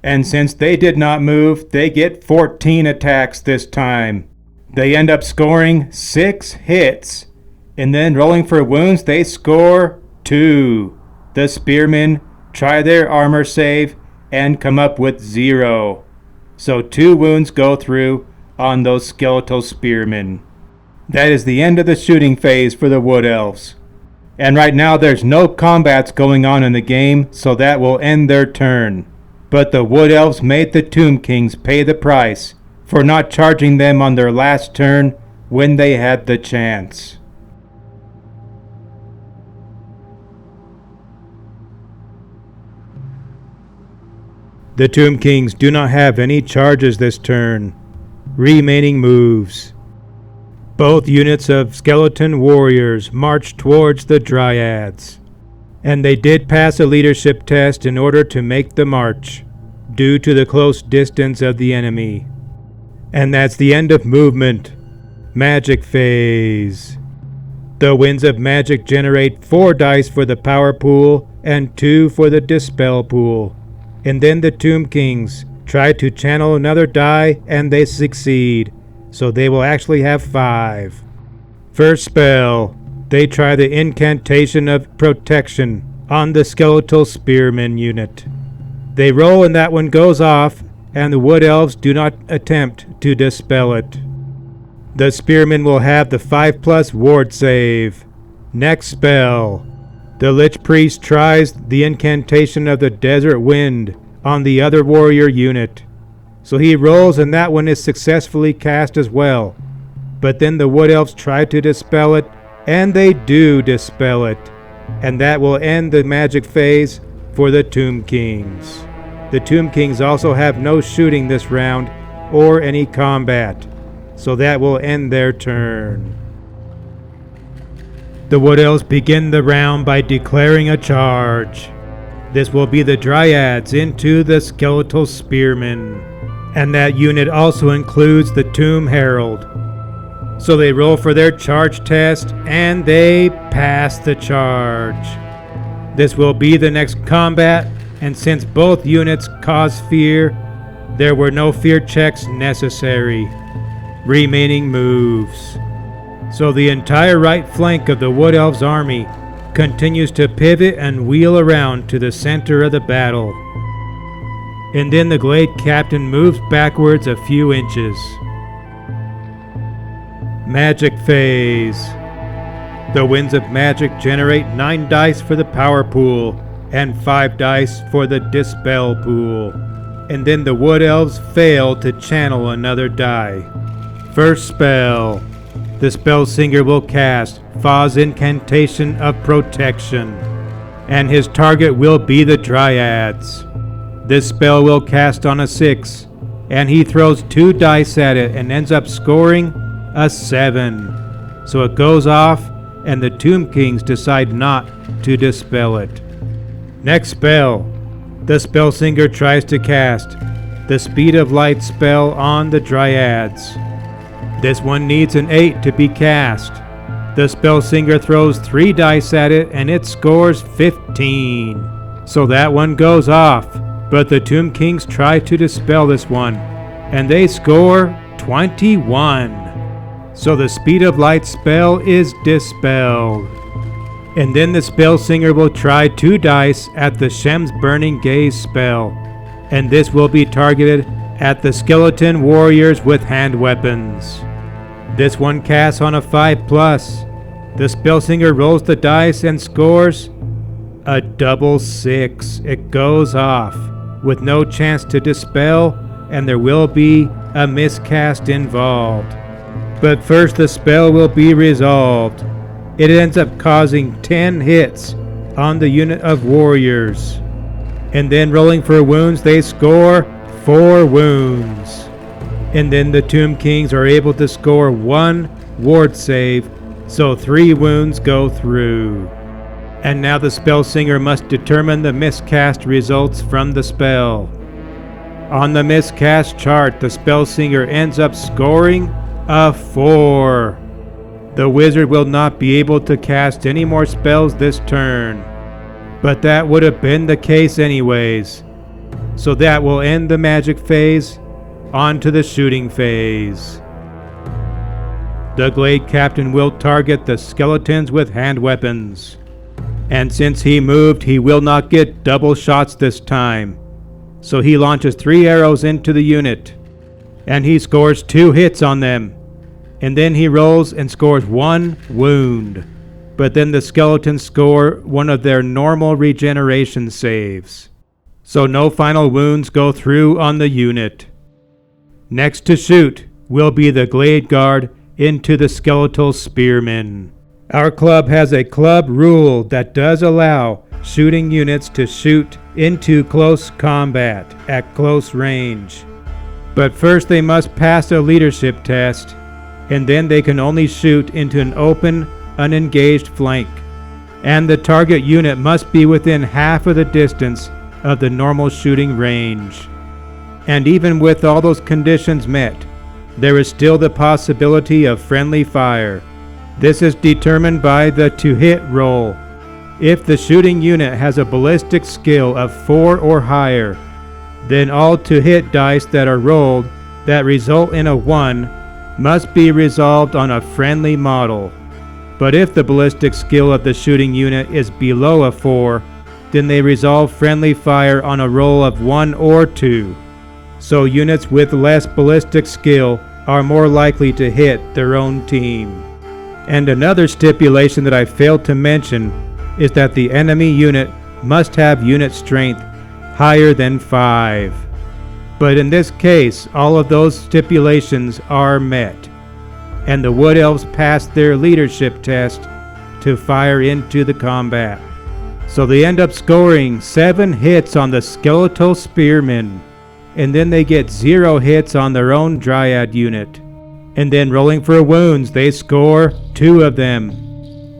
And since they did not move, they get 14 attacks this time. They end up scoring 6 hits, and then rolling for wounds, they score 2. The spearmen try their armor save and come up with 0. So 2 wounds go through on those skeletal spearmen. That is the end of the shooting phase for the Wood Elves. And right now there's no combats going on in the game, so that will end their turn. But the Wood Elves made the Tomb Kings pay the price for not charging them on their last turn when they had the chance. The Tomb Kings do not have any charges this turn. Remaining moves. Both units of skeleton warriors march towards the Dryads, and they did pass a leadership test in order to make the march, due to the close distance of the enemy. And that's the end of movement. Magic phase. The winds of magic generate 4 dice for the power pool and 2 for the dispel pool. And then the Tomb Kings try to channel another die and they succeed, so they will actually have 5. First spell, they try the incantation of protection on the skeletal spearman unit. They roll and that one goes off, and the Wood Elves do not attempt to dispel it. The Spearman will have the 5+ ward save. Next spell. The Lich Priest tries the incantation of the Desert Wind on the other warrior unit. So he rolls and that one is successfully cast as well. But then the Wood Elves try to dispel it, and they do dispel it. And that will end the magic phase for the Tomb Kings. The Tomb Kings also have no shooting this round or any combat, so that will end their turn. The Wood Elves begin the round by declaring a charge. This will be the Dryads into the Skeletal Spearmen, and that unit also includes the Tomb Herald. So they roll for their charge test, and they pass the charge. This will be the next combat, and since both units cause fear, there were no fear checks necessary. Remaining moves. So the entire right flank of the Wood Elves army continues to pivot and wheel around to the center of the battle. And then the Glade Captain moves backwards a few inches. Magic phase. The Winds of Magic generate 9 dice for the power pool and 5 dice for the dispel pool. And then the Wood Elves fail to channel another die. First spell. The spell singer will cast Fa's Incantation of Protection, and his target will be the Dryads. This spell will cast on a 6, and he throws 2 dice at it and ends up scoring a 7. So it goes off, and the Tomb Kings decide not to dispel it. Next spell. The spell singer tries to cast the Speed of Light spell on the Dryads. This one needs an 8 to be cast. The spell singer throws 3 dice at it and it scores 15. So that one goes off, but the Tomb Kings try to dispel this one, and they score 21. So the Speed of Light spell is dispelled. And then the spell singer will try 2 dice at the Shem's Burning Gaze spell, and this will be targeted at the skeleton warriors with hand weapons. This one casts on a 5+. The spell singer rolls the dice and scores a double 6. It goes off with no chance to dispel, and there will be a miscast involved. But first the spell will be resolved. It ends up causing 10 hits on the unit of warriors. And then rolling for wounds, they score 4 wounds. And then the Tomb Kings are able to score 1 ward save, so 3 wounds go through. And now the spell singer must determine the miscast results from the spell. On the miscast chart, the spell singer ends up scoring a 4. The wizard will not be able to cast any more spells this turn, but that would have been the case anyways. So that will end the magic phase. On to the shooting phase. The Glade Captain will target the skeletons with hand weapons. And since he moved, he will not get double shots this time. So he launches 3 arrows into the unit, and he scores 2 hits on them. And then he rolls and scores 1 wound. But then the skeletons score one of their normal regeneration saves. So no final wounds go through on the unit. Next to shoot will be the Glade Guard into the Skeletal Spearmen. Our club has a club rule that does allow shooting units to shoot into close combat at close range. But first they must pass a leadership test, and then they can only shoot into an open, unengaged flank. And the target unit must be within half of the distance of the normal shooting range. And even with all those conditions met, there is still the possibility of friendly fire. This is determined by the to-hit roll. If the shooting unit has a ballistic skill of 4 or higher, then all to-hit dice that are rolled that result in a 1 must be resolved on a friendly model. But if the ballistic skill of the shooting unit is below a 4, then they resolve friendly fire on a roll of 1 or 2. So units with less ballistic skill are more likely to hit their own team. And another stipulation that I failed to mention is that the enemy unit must have unit strength higher than 5. But in this case, all of those stipulations are met, and the Wood Elves passed their leadership test to fire into the combat. So they end up scoring 7 hits on the skeletal spearmen, and then they get 0 hits on their own dryad unit. And then rolling for wounds, they score 2 of them.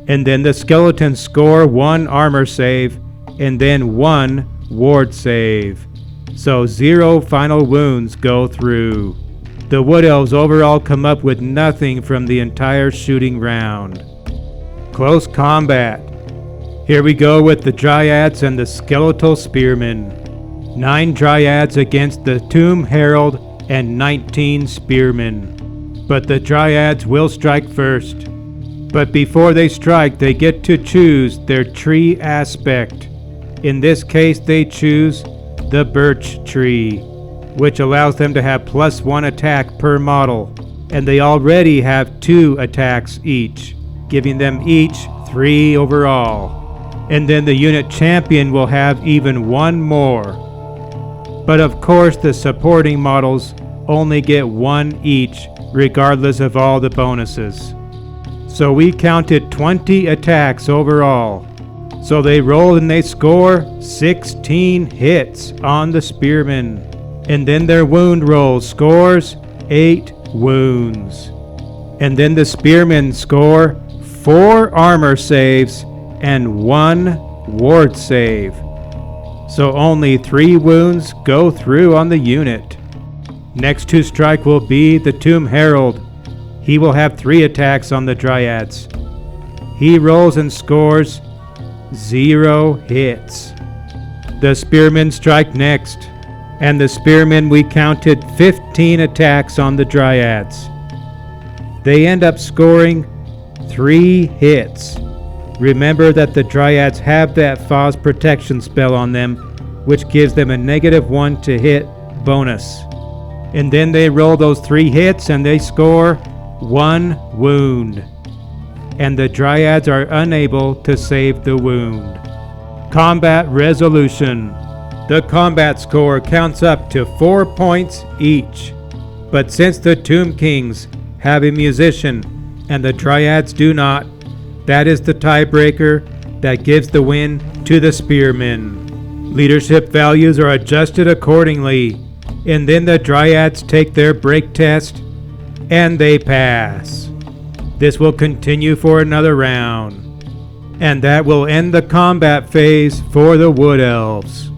And then the skeletons score 1 armor save, and then 1 ward save. So 0 final wounds go through. The Wood Elves overall come up with nothing from the entire shooting round. Close combat. Here we go with the Dryads and the Skeletal Spearmen. 9 Dryads against the Tomb Herald and 19 Spearmen. But the Dryads will strike first. But before they strike, they get to choose their tree aspect. In this case, they choose the birch tree, which allows them to have +1 attack per model. And they already have 2 attacks each, giving them each 3 overall. And then the unit champion will have even 1 more. But of course the supporting models only get 1 each, regardless of all the bonuses. So we counted 20 attacks overall. So they roll and they score 16 hits on the spearmen. And then their wound roll scores 8 wounds. And then the spearmen score 4 armor saves and 1 ward save. So only 3 wounds go through on the unit. Next to strike will be the Tomb Herald. He will have 3 attacks on the Dryads. He rolls and scores 0 hits. The Spearmen strike next, and the Spearmen we counted 15 attacks on the Dryads. They end up scoring 3 hits. Remember that the Dryads have that Foz protection spell on them, which gives them a -1 to hit bonus. And then they roll those 3 hits and they score 1 wound. And the Dryads are unable to save the wound. Combat resolution. The combat score counts up to 4 points each. But since the Tomb Kings have a musician and the Dryads do not, that is the tiebreaker that gives the win to the Spearmen. Leadership values are adjusted accordingly, and then the Dryads take their break test, and they pass. This will continue for another round, and that will end the combat phase for the Wood Elves.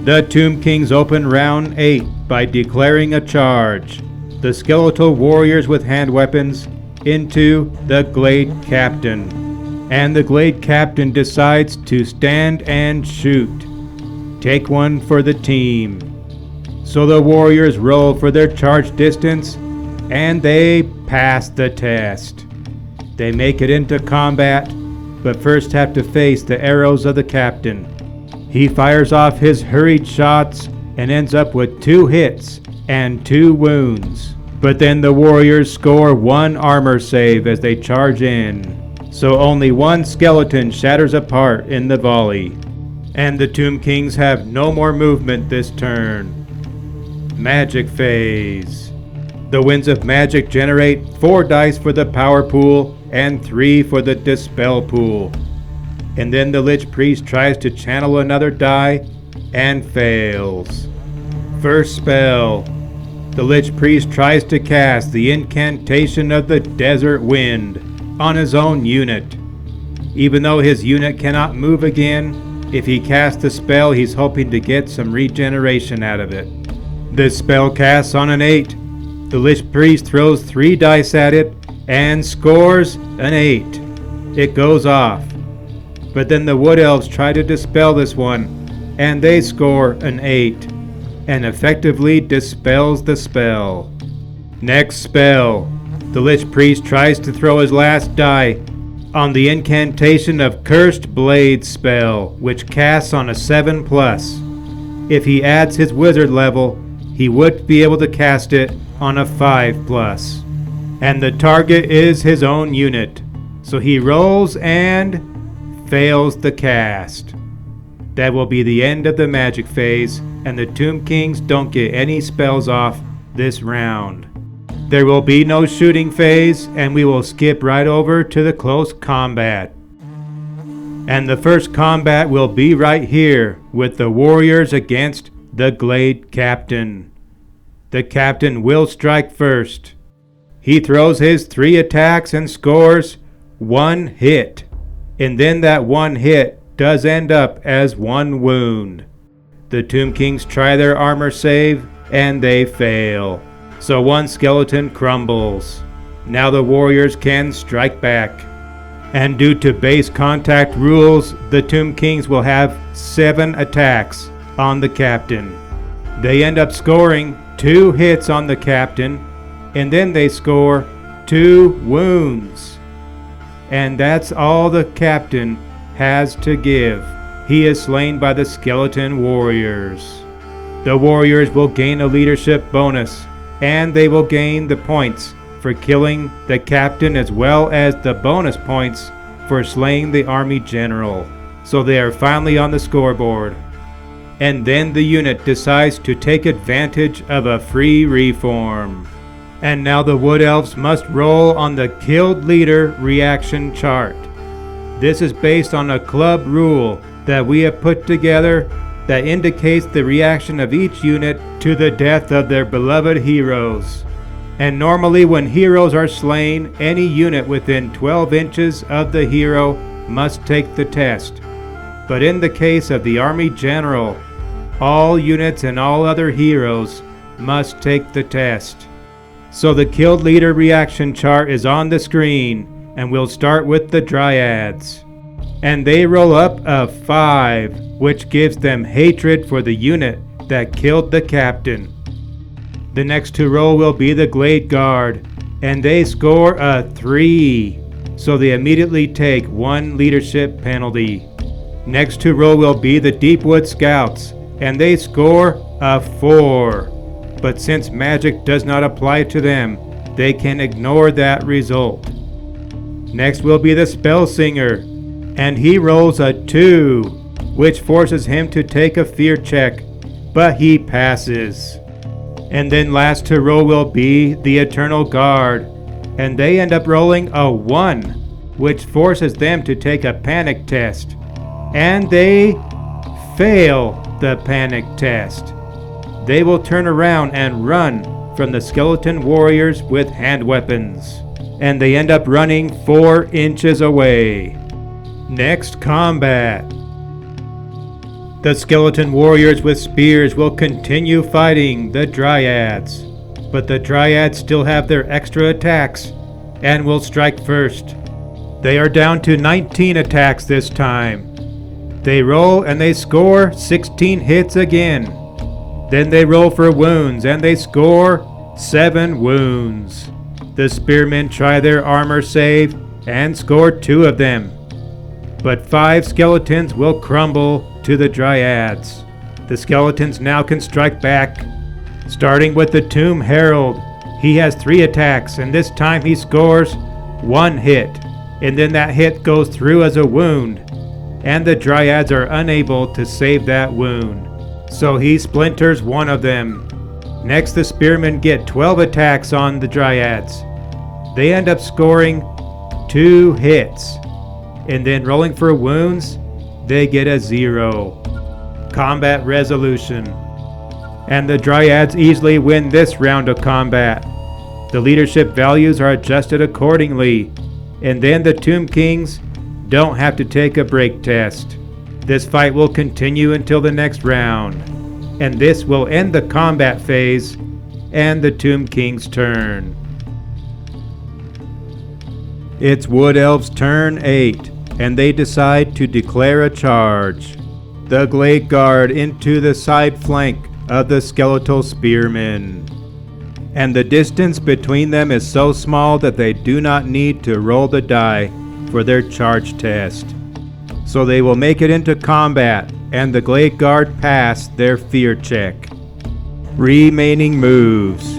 The Tomb Kings open round 8 by declaring a charge. The skeletal warriors with hand weapons into the Glade Captain. And the Glade Captain decides to stand and shoot. Take 1 for the team. So the warriors roll for their charge distance, and they pass the test. They make it into combat, but first have to face the arrows of the captain. He fires off his hurried shots and ends up with 2 hits and 2 wounds. But then the warriors score 1 armor save as they charge in. So only 1 skeleton shatters apart in the volley. And the Tomb Kings have no more movement this turn. Magic phase. The winds of magic generate 4 dice for the power pool and 3 for the dispel pool. And then the Lich Priest tries to channel another die and fails. First spell. The Lich Priest tries to cast the incantation of the Desert Wind on his own unit. Even though his unit cannot move again, if he casts the spell, he's hoping to get some regeneration out of it. This spell casts on an 8. The Lich Priest throws 3 dice at it and scores an 8. It goes off. But then the Wood Elves try to dispel this one, and they score an 8, and effectively dispels the spell. Next spell. The Lich Priest tries to throw his last die on the incantation of Cursed Blade spell, which casts on a 7+. If he adds his wizard level, he would be able to cast it on a 5+. And the target is his own unit, so he rolls and fails the cast. That will be the end of the magic phase, and the Tomb Kings don't get any spells off this round. There will be no shooting phase, and we will skip right over to the close combat. And the first combat will be right here, with the warriors against the Glade Captain. The Captain will strike first. He throws his 3 attacks and scores 1 hit. And then that 1 hit does end up as 1 wound. The Tomb Kings try their armor save, and they fail. So 1 skeleton crumbles. Now the warriors can strike back. And due to base contact rules, the Tomb Kings will have 7 attacks on the Captain. They end up scoring 2 hits on the Captain, and then they score 2 wounds. And that's all the Captain has to give. He is slain by the skeleton warriors. The warriors will gain a leadership bonus, and they will gain the points for killing the Captain as well as the bonus points for slaying the army general. So they are finally on the scoreboard. And then the unit decides to take advantage of a free reform. And now the Wood Elves must roll on the Killed Leader reaction chart. This is based on a club rule that we have put together that indicates the reaction of each unit to the death of their beloved heroes. And normally when heroes are slain, any unit within 12 inches of the hero must take the test. But in the case of the Army General, all units and all other heroes must take the test. So the Killed Leader reaction chart is on the screen, and we'll start with the Dryads. And they roll up a 5, which gives them hatred for the unit that killed the Captain. The next to roll will be the Glade Guard, and they score a 3, so they immediately take 1 leadership penalty. Next to roll will be the Deepwood Scouts, and they score a 4. But since magic does not apply to them, they can ignore that result. Next will be the Spellsinger, and he rolls a 2, which forces him to take a fear check, but he passes. And then last to roll will be the Eternal Guard, and they end up rolling a 1, which forces them to take a panic test. And they fail the panic test. They will turn around and run from the skeleton warriors with hand weapons, and they end up running 4 inches away. Next combat. The skeleton warriors with spears will continue fighting the Dryads, but the Dryads still have their extra attacks and will strike first. They are down to 19 attacks this time. They roll and they score 16 hits again. Then they roll for wounds and they score 7 wounds. The spearmen try their armor save and score 2 of them. But 5 skeletons will crumble to the Dryads. The skeletons now can strike back. Starting with the Tomb Herald. He has 3 attacks, and this time he scores 1 hit. And then that hit goes through as a wound. And the Dryads are unable to save that wound. So he splinters 1 of them. Next, the spearmen get 12 attacks on the Dryads. They end up scoring 2 hits. And then rolling for wounds, they get a 0. Combat resolution. And the Dryads easily win this round of combat. The leadership values are adjusted accordingly. And then the Tomb Kings don't have to take a break test. This fight will continue until the next round. And this will end the combat phase and the Tomb King's turn. It's Wood Elves' turn 8, and they decide to declare a charge. The Glade Guard into the side flank of the skeletal spearmen. and the distance between them is so small that they do not need to roll the die for their charge test. So they will make it into combat, and the Glade Guard pass their fear check. Remaining moves.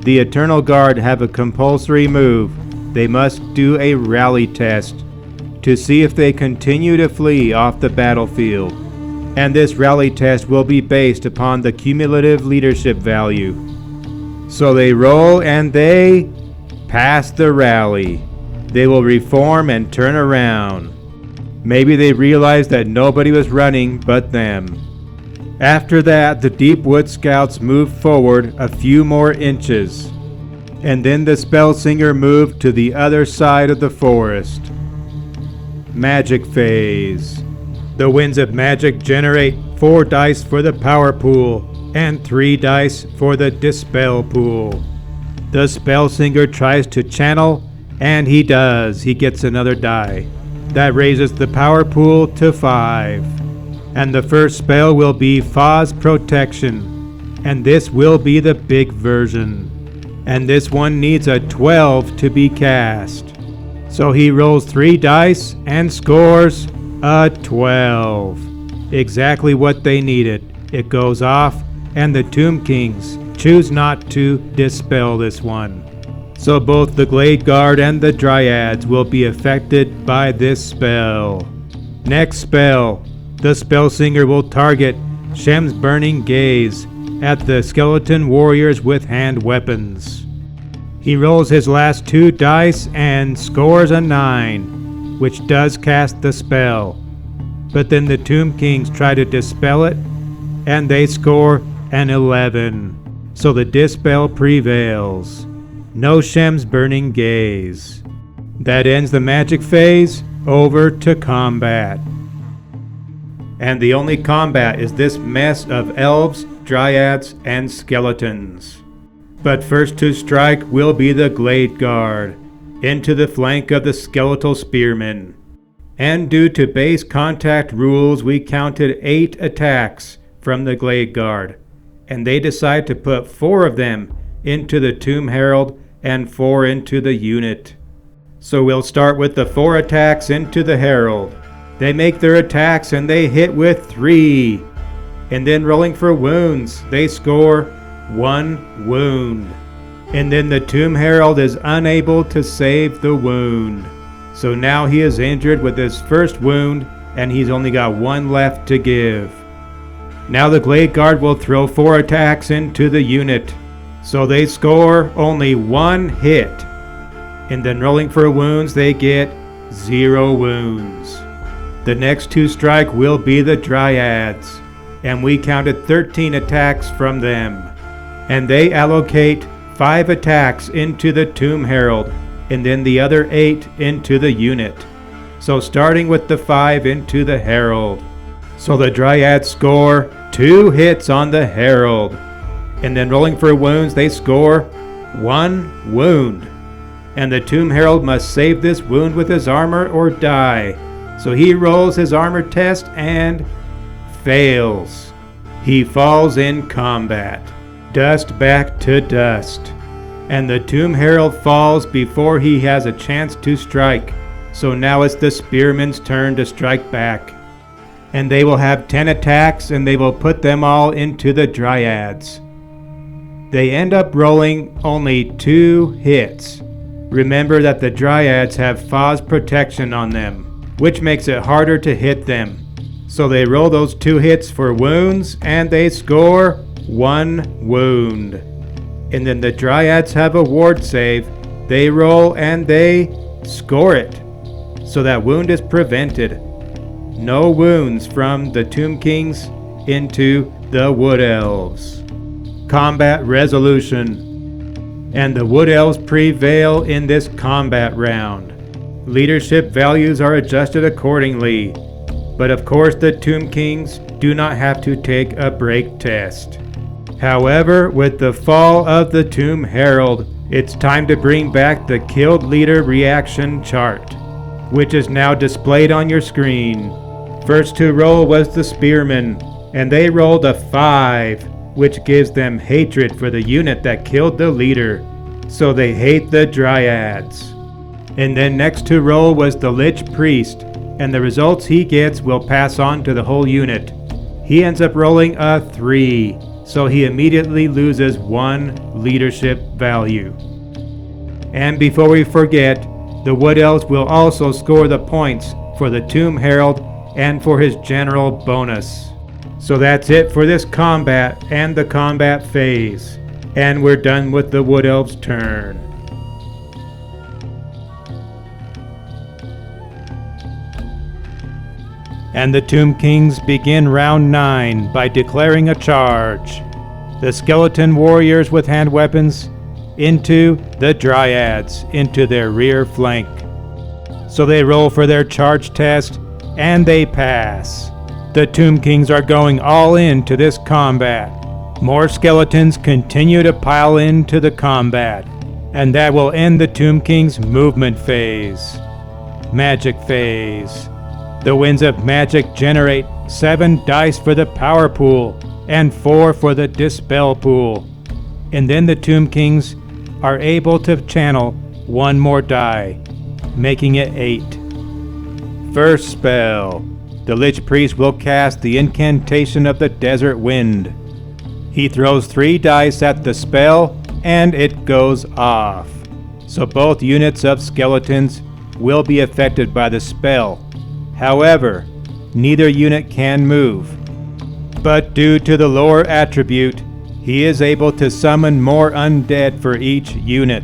The Eternal Guard have a compulsory move. They must do a rally test to see if they continue to flee off the battlefield, and this rally test will be based upon the cumulative leadership value. So they roll and they pass the rally. They will reform and turn around. Maybe they realized that nobody was running but them. After that, the Deep Wood Scouts moved forward a few more inches, and then the Spellsinger moved to the other side of the forest. Magic phase. The Winds of Magic generate 4 dice for the power pool and 3 dice for the dispel pool. The Spellsinger tries to channel, and he does. He gets another die. That raises the power pool to 5. And the first spell will be Faw's Protection, and this will be the big version. And this one needs a 12 to be cast. So he rolls 3 dice and scores a 12. Exactly what they needed. It goes off, and the Tomb Kings choose not to dispel this one. So both the Glade Guard and the Dryads will be affected by this spell. Next spell. The Spellsinger will target Shem's Burning Gaze at the skeleton warriors with hand weapons. He rolls his last 2 dice and scores a 9, which does cast the spell. But then the Tomb Kings try to dispel it, and they score an 11. So the dispel prevails. No Shem's Burning Gaze. That ends the magic phase. Over to combat. And the only combat is this mess of elves, dryads, and skeletons. But first to strike will be the Glade Guard, into the flank of the skeletal spearmen. And due to base contact rules, we counted 8 attacks from the Glade Guard, and they decide to put 4 of them into the Tomb Herald and 4 into the unit. So we'll start with the 4 attacks into the Herald. They make their attacks and they hit with 3. And then rolling for wounds, they score 1 wound. And then the Tomb Herald is unable to save the wound. So now he is injured with his first wound, and he's only got 1 left to give. Now the Glade Guard will throw 4 attacks into the unit. So they score only 1 hit. And then rolling for wounds, they get 0 wounds. The next to strike will be the Dryads, and we counted 13 attacks from them. And they allocate 5 attacks into the Tomb Herald, and then the other 8 into the unit. So starting with the 5 into the Herald. So the Dryads score 2 hits on the Herald. And then rolling for wounds, they score 1 wound. And the Tomb Herald must save this wound with his armor or die. So he rolls his armor test and fails. He falls in combat. Dust back to dust. And the Tomb Herald falls before he has a chance to strike. So now it's the spearmen's turn to strike back. And they will have 10 attacks, and they will put them all into the Dryads. They end up rolling only 2 hits. Remember that the Dryads have Faw's Protection on them, which makes it harder to hit them. So they roll those 2 hits for wounds, and they score 1 wound. And then the Dryads have a ward save. They roll and they score it. So that wound is prevented. No wounds from the Tomb Kings into the Wood Elves. Combat resolution. And the Wood Elves prevail in this combat round. Leadership values are adjusted accordingly. But of course the Tomb Kings do not have to take a break test. However, with the fall of the Tomb Herald, it's time to bring back the killed leader reaction chart, which is now displayed on your screen. First to roll was the spearmen, and they rolled a 5, which gives them hatred for the unit that killed the leader, so they hate the Dryads. And then next to roll was the Lich Priest, and the results he gets will pass on to the whole unit. He ends up rolling a 3, so he immediately loses 1 leadership value. And before we forget, the Wood Elves will also score the points for the Tomb Herald and for his general bonus. So that's it for this combat and the combat phase. And we're done with the Wood Elves' turn. And the Tomb Kings begin round 9 by declaring a charge. The skeleton warriors with hand weapons into the Dryads, into their rear flank. So they roll for their charge test, and they pass. The Tomb Kings are going all in to this combat. More skeletons continue to pile into the combat, and that will end the Tomb Kings' movement phase. Magic phase. The Winds of Magic generate 7 dice for the power pool and 4 for the dispel pool. And then the Tomb Kings are able to channel 1 more die, making it 8. First spell. The Lich Priest will cast the incantation of the Desert Wind. He throws 3 dice at the spell and it goes off. So both units of skeletons will be affected by the spell. However, neither unit can move. But due to the lore attribute, he is able to summon more undead for each unit.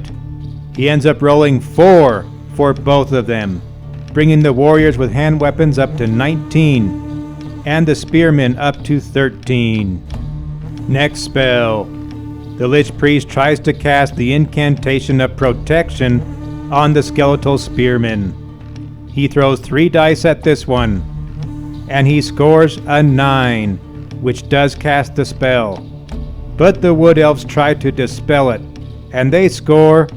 He ends up rolling 4 for both of them, bringing the warriors with hand weapons up to 19, and the spearmen up to 13. Next spell. The Lich Priest tries to cast the incantation of protection on the skeletal spearmen. He throws 3 dice at this one, and he scores a 9, which does cast the spell. But the Wood Elves try to dispel it, and they score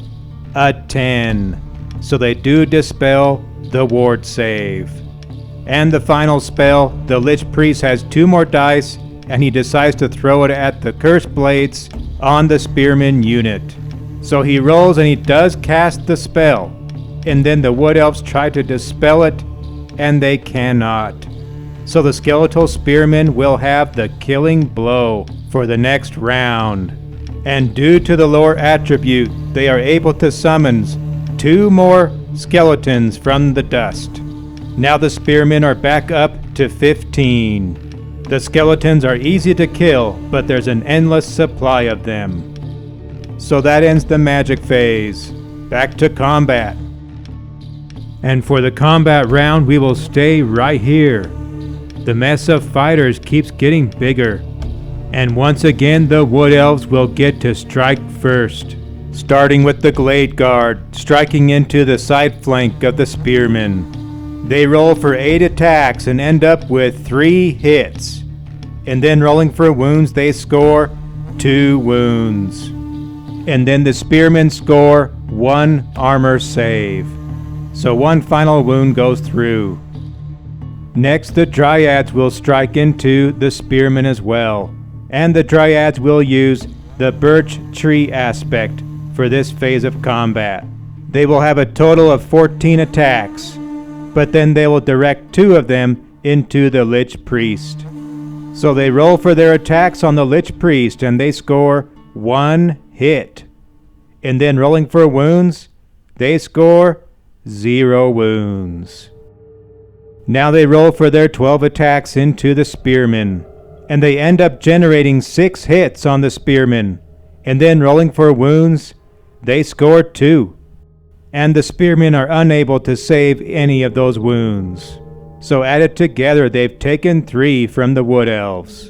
a 10. So they do dispel the ward save. And the final spell, the Lich Priest has 2 more dice, and he decides to throw it at the Cursed Blades on the Spearman unit. So he rolls and he does cast the spell. And then the Wood Elves try to dispel it, and they cannot. So the skeletal spearmen will have the killing blow for the next round. And due to the lore attribute, they are able to summon 2 more skeletons from the dust. Now the spearmen are back up to 15. The skeletons are easy to kill, but there's an endless supply of them. So that ends the magic phase. Back to combat. And for the combat round, we will stay right here. The mess of fighters keeps getting bigger. And once again, the Wood Elves will get to strike first. Starting with the Glade Guard, striking into the side flank of the Spearmen. They roll for 8 attacks and end up with 3 hits. And then rolling for wounds, they score 2 wounds. And then the Spearmen score 1 armor save. So 1 final wound goes through. Next, the Dryads will strike into the Spearmen as well. And the Dryads will use the Birch Tree aspect for this phase of combat. They will have a total of 14 attacks, but then they will direct 2 of them into the Lich Priest. So they roll for their attacks on the Lich Priest and they score 1 hit. And then rolling for wounds, they score 0 wounds. Now they roll for their 12 attacks into the Spearmen, and they end up generating 6 hits on the Spearmen, and then rolling for wounds, they score 2. And the Spearmen are unable to save any of those wounds. So added together, they've taken 3 from the Wood Elves.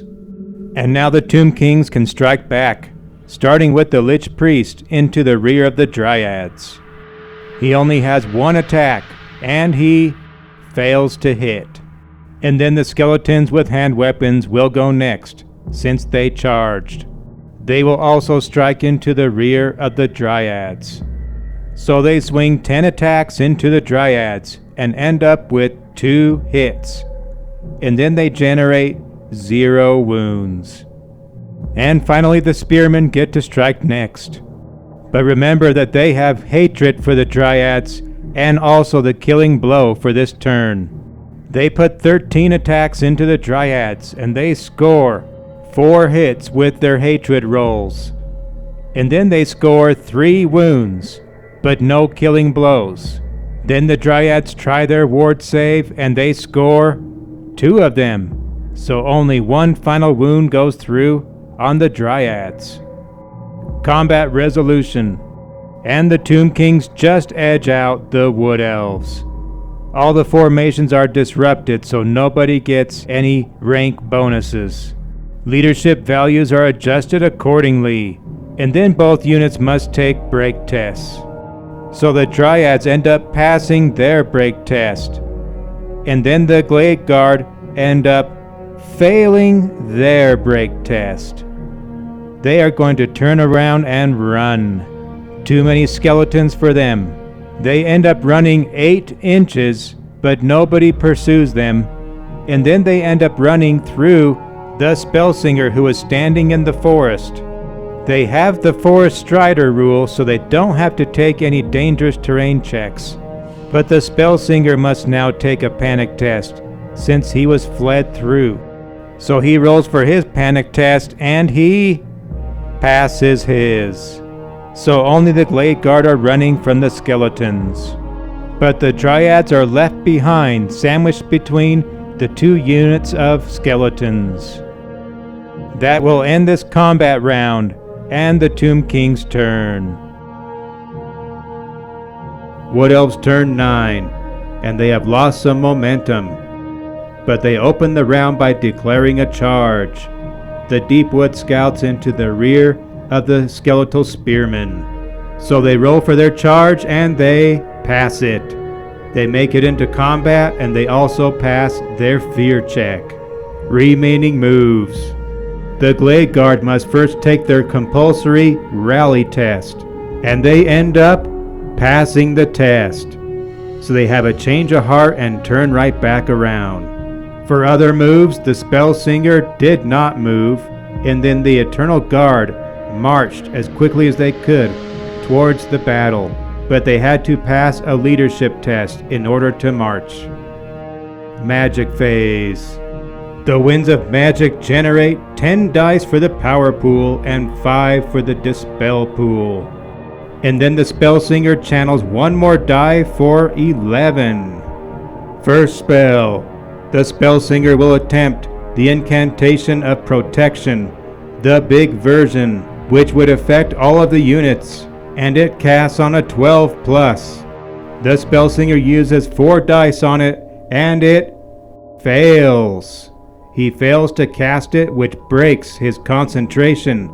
And now the Tomb Kings can strike back, starting with the Lich Priest into the rear of the Dryads. He only has 1 attack, and he fails to hit. And then the skeletons with hand weapons will go next, since they charged. They will also strike into the rear of the Dryads. So they swing 10 attacks into the Dryads and end up with 2 hits. And then they generate 0 wounds. And finally the spearmen get to strike next. But remember that they have hatred for the Dryads and also the killing blow for this turn. They put 13 attacks into the Dryads and they score 4 hits with their hatred rolls. And then they score 3 wounds, but no killing blows. Then the Dryads try their ward save and they score 2 of them. So only 1 final wound goes through on the Dryads. Combat resolution. And the Tomb Kings just edge out the Wood Elves. All the formations are disrupted so nobody gets any rank bonuses. Leadership values are adjusted accordingly, and then both units must take break tests. So the Dryads end up passing their break test, and then the Glade Guard end up failing their break test. They are going to turn around and run. Too many skeletons for them. They end up running 8 inches, but nobody pursues them, and then they end up running through the Spellsinger who is standing in the forest. They have the Forest Strider rule so they don't have to take any dangerous terrain checks, but the Spellsinger must now take a panic test since he was fled through. So he rolls for his panic test and he passes his. So only the Glade Guard are running from the skeletons. But the Dryads are left behind, sandwiched between the 2 units of skeletons. That will end this combat round, and the Tomb King's turn. Wood Elves turn 9, and they have lost some momentum. But they open the round by declaring a charge. The Deepwood scouts into the rear of the skeletal spearmen. So they roll for their charge and they pass it. They make it into combat and they also pass their fear check. Remaining moves. The Glade Guard must first take their compulsory rally test, and they end up passing the test. So they have a change of heart and turn right back around. For other moves, the Spellsinger did not move, and then the Eternal Guard marched as quickly as they could towards the battle, but they had to pass a leadership test in order to march. Magic phase. The Winds of Magic generate 10 dice for the power pool and 5 for the dispel pool. And then the Spellsinger channels 1 more die for 11. First spell. The Spellsinger will attempt the incantation of protection, the big version, which would affect all of the units, and it casts on a 12+. The Spellsinger uses 4 dice on it, and it fails. He fails to cast it, which breaks his concentration,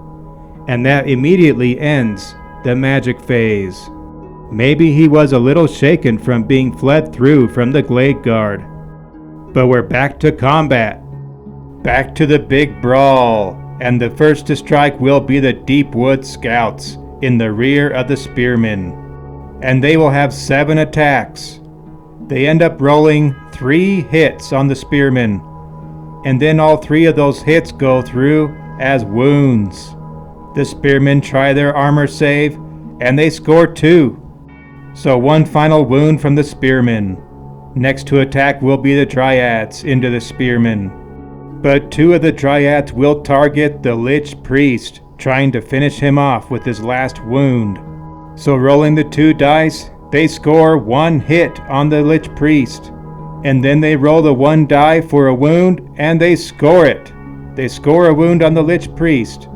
and that immediately ends the magic phase. Maybe he was a little shaken from being fled through from the Glade Guard. But we're back to combat. Back to the big brawl, and the first to strike will be the Deepwood Scouts in the rear of the Spearmen, and they will have 7 attacks. They end up rolling 3 hits on the Spearmen, and then all 3 of those hits go through as wounds. The Spearmen try their armor save, and they score 2. So 1 final wound from the Spearmen. Next to attack will be the Dryads into the Spearmen. But 2 of the Dryads will target the Lich Priest, trying to finish him off with his last wound. So rolling the 2 dice, they score 1 hit on the Lich Priest. And then they roll the 1 die for a wound, and they score it. They score a wound on the Lich Priest.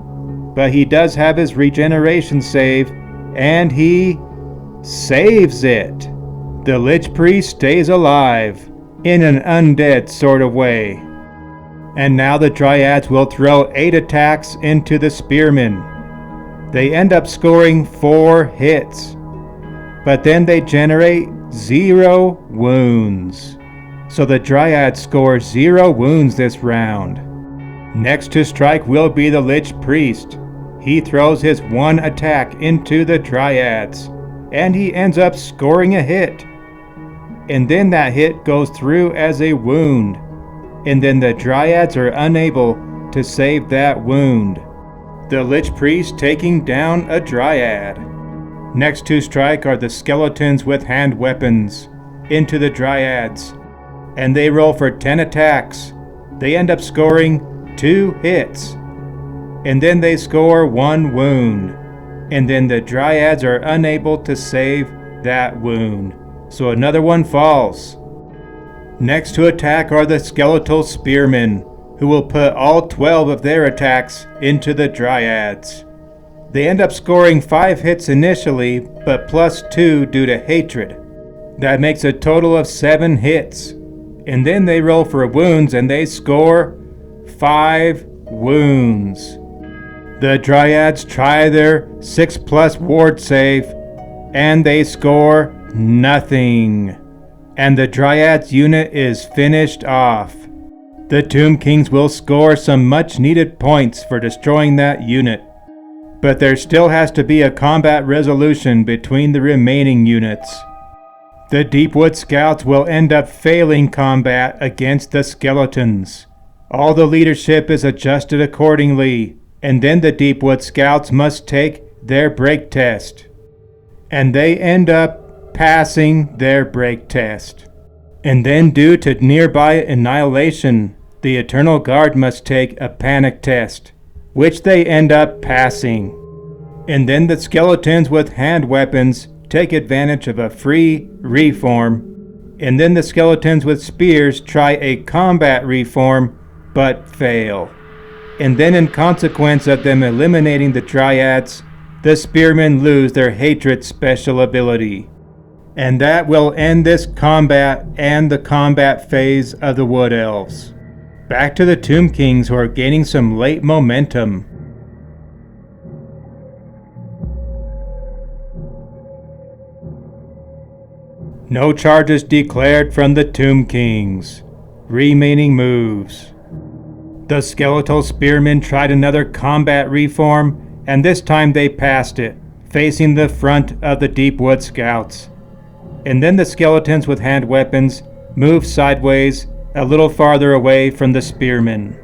But he does have his regeneration save, and he saves it. The Lich Priest stays alive, in an undead sort of way. And now the Dryads will throw 8 attacks into the Spearmen. They end up scoring 4 hits, but then they generate 0 wounds. So the Dryads score 0 wounds this round. Next to strike will be the Lich Priest. He throws his 1 attack into the Dryads, and he ends up scoring a hit. And then that hit goes through as a wound, and then the Dryads are unable to save that wound. The Lich Priest taking down a Dryad. Next to strike are the skeletons with hand weapons into the Dryads, and they roll for 10 attacks. They end up scoring 2 hits, and then they score 1 wound, and then the Dryads are unable to save that wound, so another one falls. Next to attack are the skeletal spearmen, who will put all 12 of their attacks into the Dryads. They end up scoring 5 hits initially, but plus 2 due to hatred. That makes a total of 7 hits. And then they roll for wounds and they score 5 wounds. The Dryads try their 6+ ward save, and they score nothing. And the Dryads unit is finished off. The Tomb Kings will score some much needed points for destroying that unit. But there still has to be a combat resolution between the remaining units. The Deepwood Scouts will end up failing combat against the skeletons. All the leadership is adjusted accordingly, and then the Deepwood Scouts must take their break test. And they end up passing their break test. And then due to nearby annihilation, the Eternal Guard must take a panic test, which they end up passing. And then the skeletons with hand weapons take advantage of a free reform, and then the skeletons with spears try a combat reform, but fail. And then in consequence of them eliminating the Dryads, the spearmen lose their hatred special ability. And that will end this combat and the combat phase of the Wood Elves. Back to the Tomb Kings, who are gaining some late momentum. No charges declared from the Tomb Kings. Remaining moves. The skeletal spearmen tried another combat reform, and this time they passed it, facing the front of the Deepwood Scouts. And then the skeletons with hand weapons moved sideways a little farther away from the spearmen.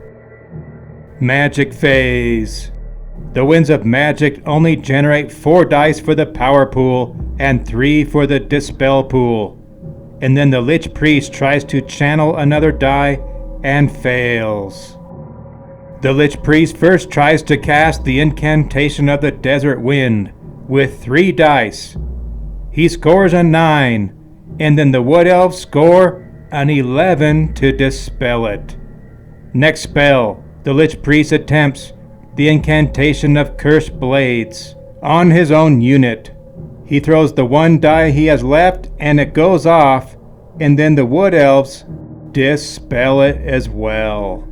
Magic phase. The winds of magic only generate 4 dice for the power pool and 3 for the dispel pool. And then the Lich Priest tries to channel another die and fails. The Lich Priest first tries to cast the incantation of the Desert Wind with 3 dice. He scores a 9, and then the Wood Elves score an 11 to dispel it. Next spell, the Lich Priest attempts the incantation of Cursed Blades on his own unit. He throws the 1 die he has left and it goes off, and then the Wood Elves dispel it as well.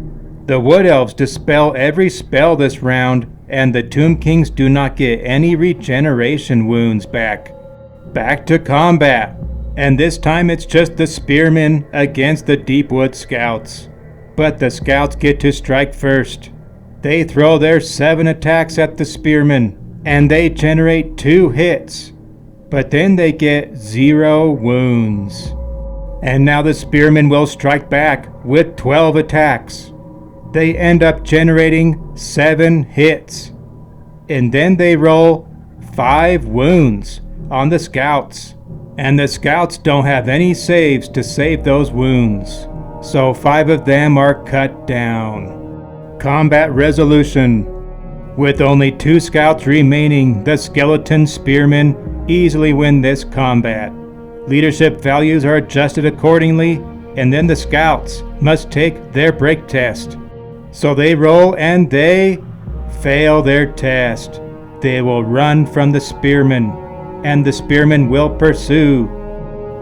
The Wood Elves dispel every spell this round, and the Tomb Kings do not get any regeneration wounds back. Back to combat. And this time it's just the spearmen against the Deepwood Scouts. But the Scouts get to strike first. They throw their 7 attacks at the spearmen, and they generate 2 hits. But then they get 0 wounds. And now the spearmen will strike back with 12 attacks. They end up generating 7 hits. And then they roll 5 wounds on the Scouts. And the Scouts don't have any saves to save those wounds, so 5 of them are cut down. Combat resolution. With only 2 Scouts remaining, the skeleton spearmen easily win this combat. Leadership values are adjusted accordingly, and then the Scouts must take their break test. So they roll and they fail their test. They will run from the spearmen, and the spearmen will pursue.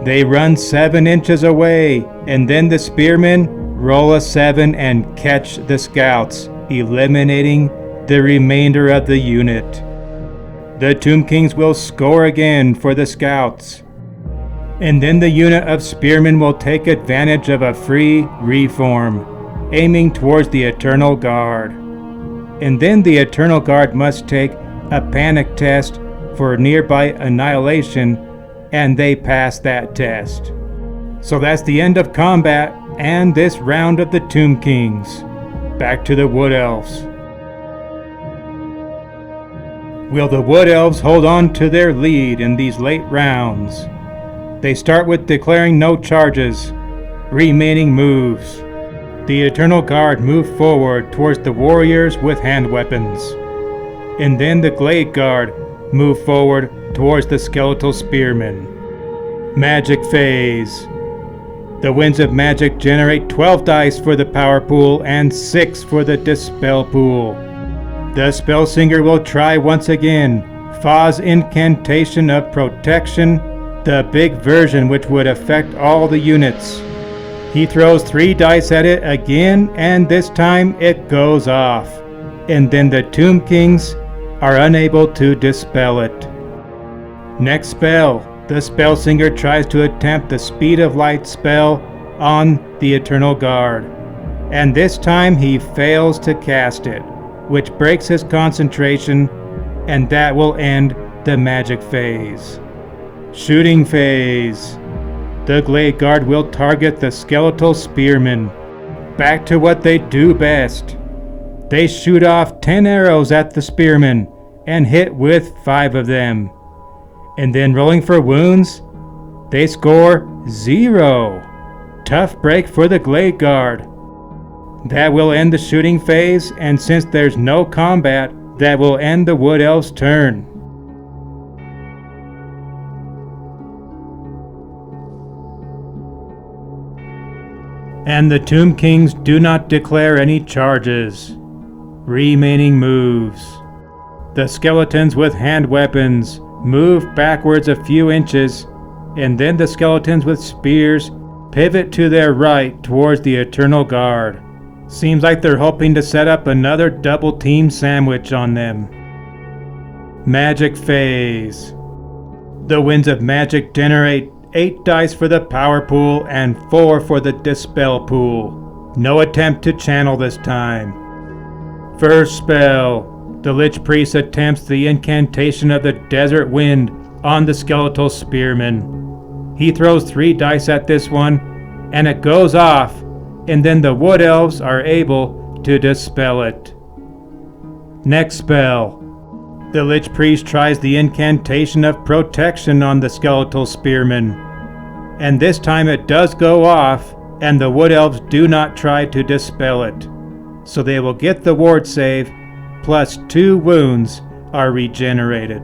They run 7 inches away, and then the spearmen roll a 7 and catch the Scouts, eliminating the remainder of the unit. The Tomb Kings will score again for the Scouts. And then the unit of spearmen will take advantage of a free reform, aiming towards the Eternal Guard. And then the Eternal Guard must take a panic test for nearby annihilation, and they pass that test. So that's the end of combat and this round of the Tomb Kings. Back to the Wood Elves. Will the Wood Elves hold on to their lead in these late rounds? They start with declaring no charges, remaining moves. The Eternal Guard move forward towards the warriors with hand weapons. And then the Glade Guard move forward towards the skeletal spearmen. Magic phase. The Winds of Magic generate 12 dice for the power pool and 6 for the dispel pool. The Spellsinger will try once again Fa's Incantation of Protection, the big version which would affect all the units. He throws 3 dice at it again, and this time it goes off. And then the Tomb Kings are unable to dispel it. Next spell, the Spellsinger tries to attempt the Speed of Light spell on the Eternal Guard. And this time he fails to cast it, which breaks his concentration, and that will end the magic phase. Shooting phase. The Glade Guard will target the skeletal spearmen. Back to what they do best. They shoot off 10 arrows at the spearmen and hit with 5 of them. And then rolling for wounds, they score 0. Tough break for the Glade Guard. That will end the shooting phase, and since there's no combat, that will end the Wood Elves' turn. And the Tomb Kings do not declare any charges. Remaining moves. The skeletons with hand weapons move backwards a few inches, and then the skeletons with spears pivot to their right towards the Eternal Guard. Seems like they're hoping to set up another double team sandwich on them. Magic phase. The Winds of Magic generate 8 dice for the power pool and 4 for the dispel pool. No attempt to channel this time. First spell. The Lich Priest attempts the incantation of the Desert Wind on the skeletal spearman. He throws 3 dice at this one, and it goes off, and then the Wood Elves are able to dispel it. Next spell. The Lich Priest tries the incantation of protection on the skeletal spearman, and this time it does go off, and the Wood Elves do not try to dispel it, so they will get the ward save, plus 2 wounds are regenerated.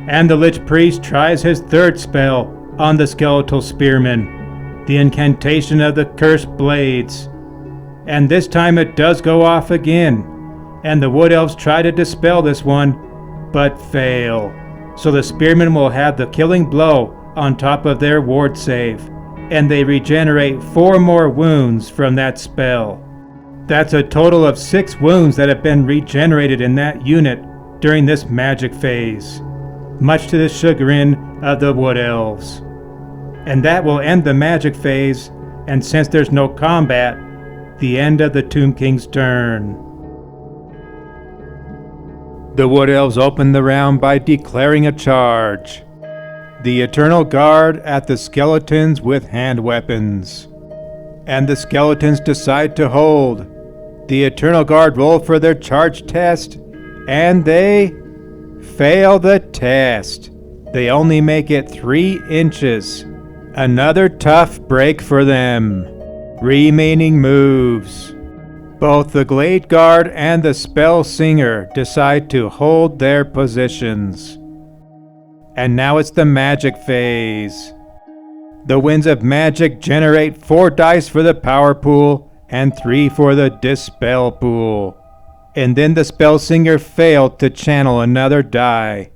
And the Lich Priest tries his 3rd spell on the skeletal spearman, the incantation of the cursed blades, and this time it does go off again, and the Wood Elves try to dispel this one, but fail. So the spearmen will have the killing blow on top of their ward save, and they regenerate 4 more wounds from that spell. That's a total of 6 wounds that have been regenerated in that unit during this magic phase, much to the chagrin of the Wood Elves. And that will end the magic phase, and since there's no combat, the end of the Tomb King's turn. The Wood Elves open the round by declaring a charge. The Eternal Guard at the skeletons with hand weapons. And the skeletons decide to hold. The Eternal Guard roll for their charge test, and they fail the test. They only make it 3 inches. Another tough break for them. Remaining moves. Both the Glade Guard and the Spellsinger decide to hold their positions. And now it's the magic phase. The Winds of Magic generate 4 dice for the power pool and 3 for the dispel pool. And then the Spellsinger failed to channel another die.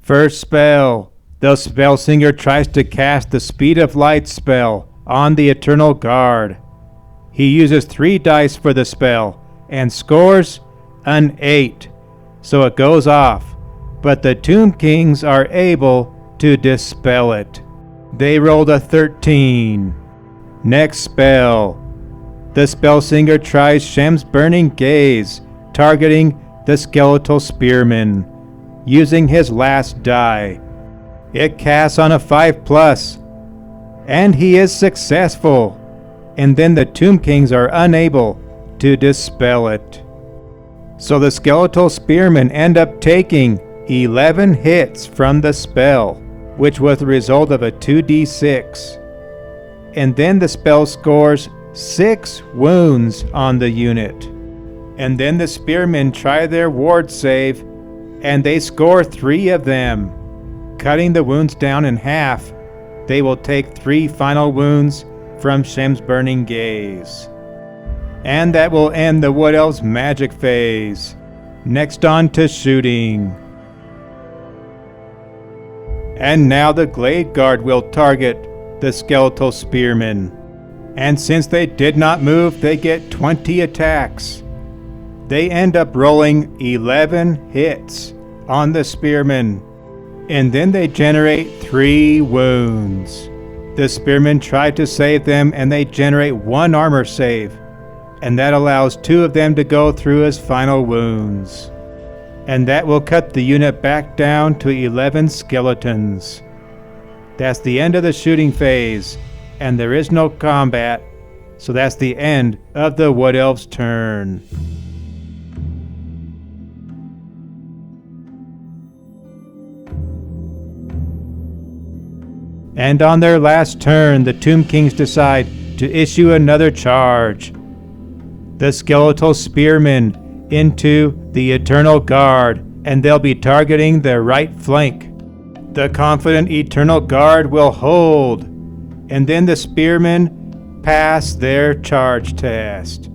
First spell. The Spellsinger tries to cast the Speed of Light spell on the Eternal Guard. He uses 3 dice for the spell and scores an 8, so it goes off, but the Tomb Kings are able to dispel it. They rolled a 13. Next spell. The Spellsinger tries Shem's Burning Gaze, targeting the skeletal spearman, using his last die. It casts on a 5+, and he is successful, and then the Tomb Kings are unable to dispel it. So the skeletal spearmen end up taking 11 hits from the spell, which was the result of a 2d6. And then the spell scores 6 wounds on the unit. And then the spearmen try their ward save, and they score 3 of them. Cutting the wounds down in half, they will take 3 final wounds from Shem's Burning Gaze. And that will end the Wood Elves' magic phase. Next on to shooting. And now the Glade Guard will target the skeletal spearmen. And since they did not move, they get 20 attacks. They end up rolling 11 hits on the spearmen. And then they generate 3 wounds. The spearmen try to save them, and they generate 1 armor save. And that allows 2 of them to go through as final wounds. And that will cut the unit back down to 11 skeletons. That's the end of the shooting phase, and there is no combat, so that's the end of the Wood Elves' turn. And on their last turn, the Tomb Kings decide to issue another charge. The skeletal spearmen into the Eternal Guard, and they'll be targeting their right flank. The confident Eternal Guard will hold, and then the spearmen pass their charge test.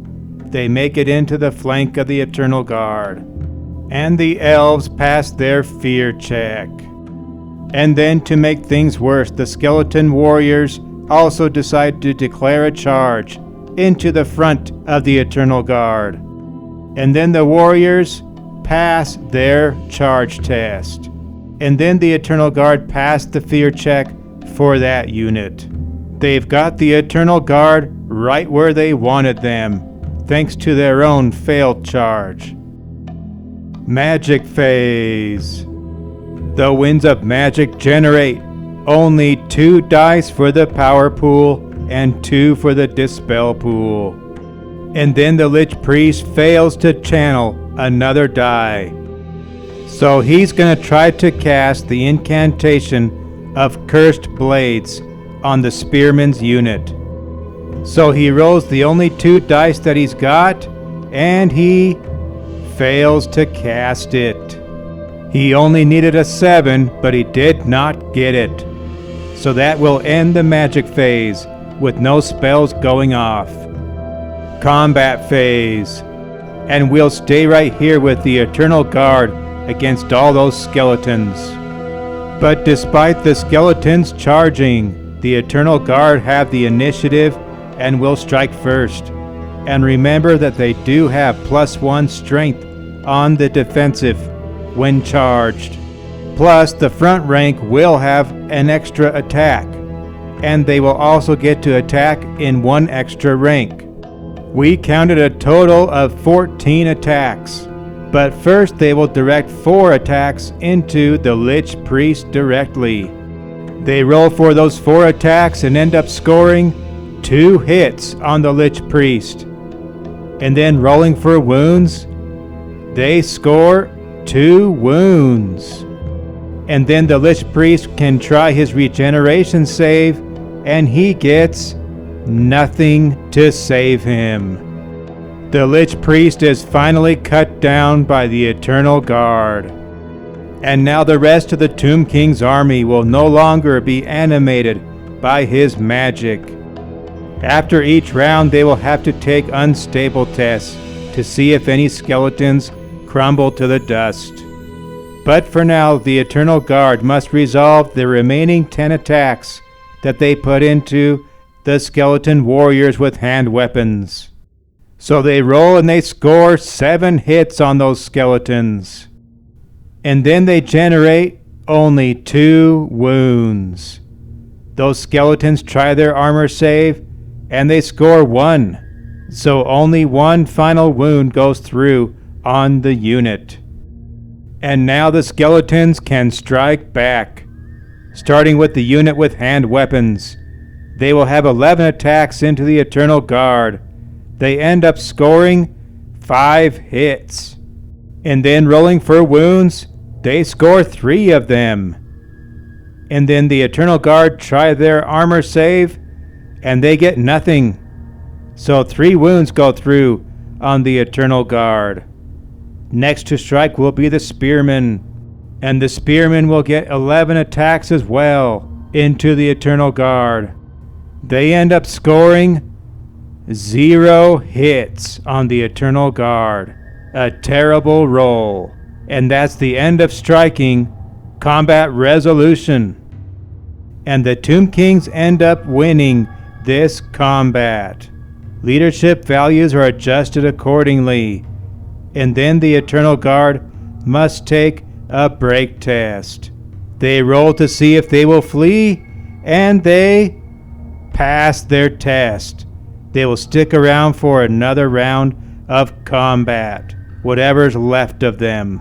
They make it into the flank of the Eternal Guard, and the elves pass their fear check. And then, to make things worse, the skeleton warriors also decide to declare a charge into the front of the Eternal Guard. And then the warriors pass their charge test. And then the Eternal Guard passed the fear check for that unit. They've got the Eternal Guard right where they wanted them, thanks to their own failed charge. Magic phase. The winds of magic generate only 2 dice for the power pool and 2 for the dispel pool. And then the Lich Priest fails to channel another die. So he's going to try to cast the incantation of Cursed Blades on the Spearman's unit. So he rolls the only 2 dice that he's got, and he fails to cast it. He only needed a 7, but he did not get it. So that will end the magic phase, with no spells going off. Combat phase. And we'll stay right here with the Eternal Guard against all those skeletons. But despite the skeletons charging, the Eternal Guard have the initiative and will strike first. And remember that they do have +1 strength on the defensive when charged. Plus, the front rank will have an extra attack, and they will also get to attack in 1 extra rank. We counted a total of 14 attacks, but first they will direct 4 attacks into the Lich Priest directly. They roll for those 4 attacks and end up scoring 2 hits on the Lich Priest. And then rolling for wounds, they score 2 wounds. And then the Lich Priest can try his regeneration save, and he gets nothing to save him. The Lich Priest is finally cut down by the Eternal Guard. And now the rest of the Tomb King's army will no longer be animated by his magic. After each round, they will have to take unstable tests to see if any skeletons crumble to the dust. But for now, the Eternal Guard must resolve the remaining 10 attacks that they put into the skeleton warriors with hand weapons. So they roll and they score 7 hits on those skeletons. And then they generate only 2 wounds. Those skeletons try their armor save and they score 1. So only 1 final wound goes through on the unit. And now the skeletons can strike back. Starting with the unit with hand weapons, they will have 11 attacks into the Eternal Guard. They end up scoring 5 hits. And then rolling for wounds, They score 3 of them. And then the Eternal Guard try their armor save, and they get nothing. So 3 wounds go through on the Eternal Guard. Next to strike will be the Spearmen, and the Spearmen will get 11 attacks as well into the Eternal Guard. They end up scoring 0 hits on the Eternal Guard. A terrible roll. And that's the end of striking combat resolution. And the Tomb Kings end up winning this combat. Leadership values are adjusted accordingly. And then the Eternal Guard must take a break test. They roll to see if they will flee, and they pass their test. They will stick around for another round of combat, whatever's left of them.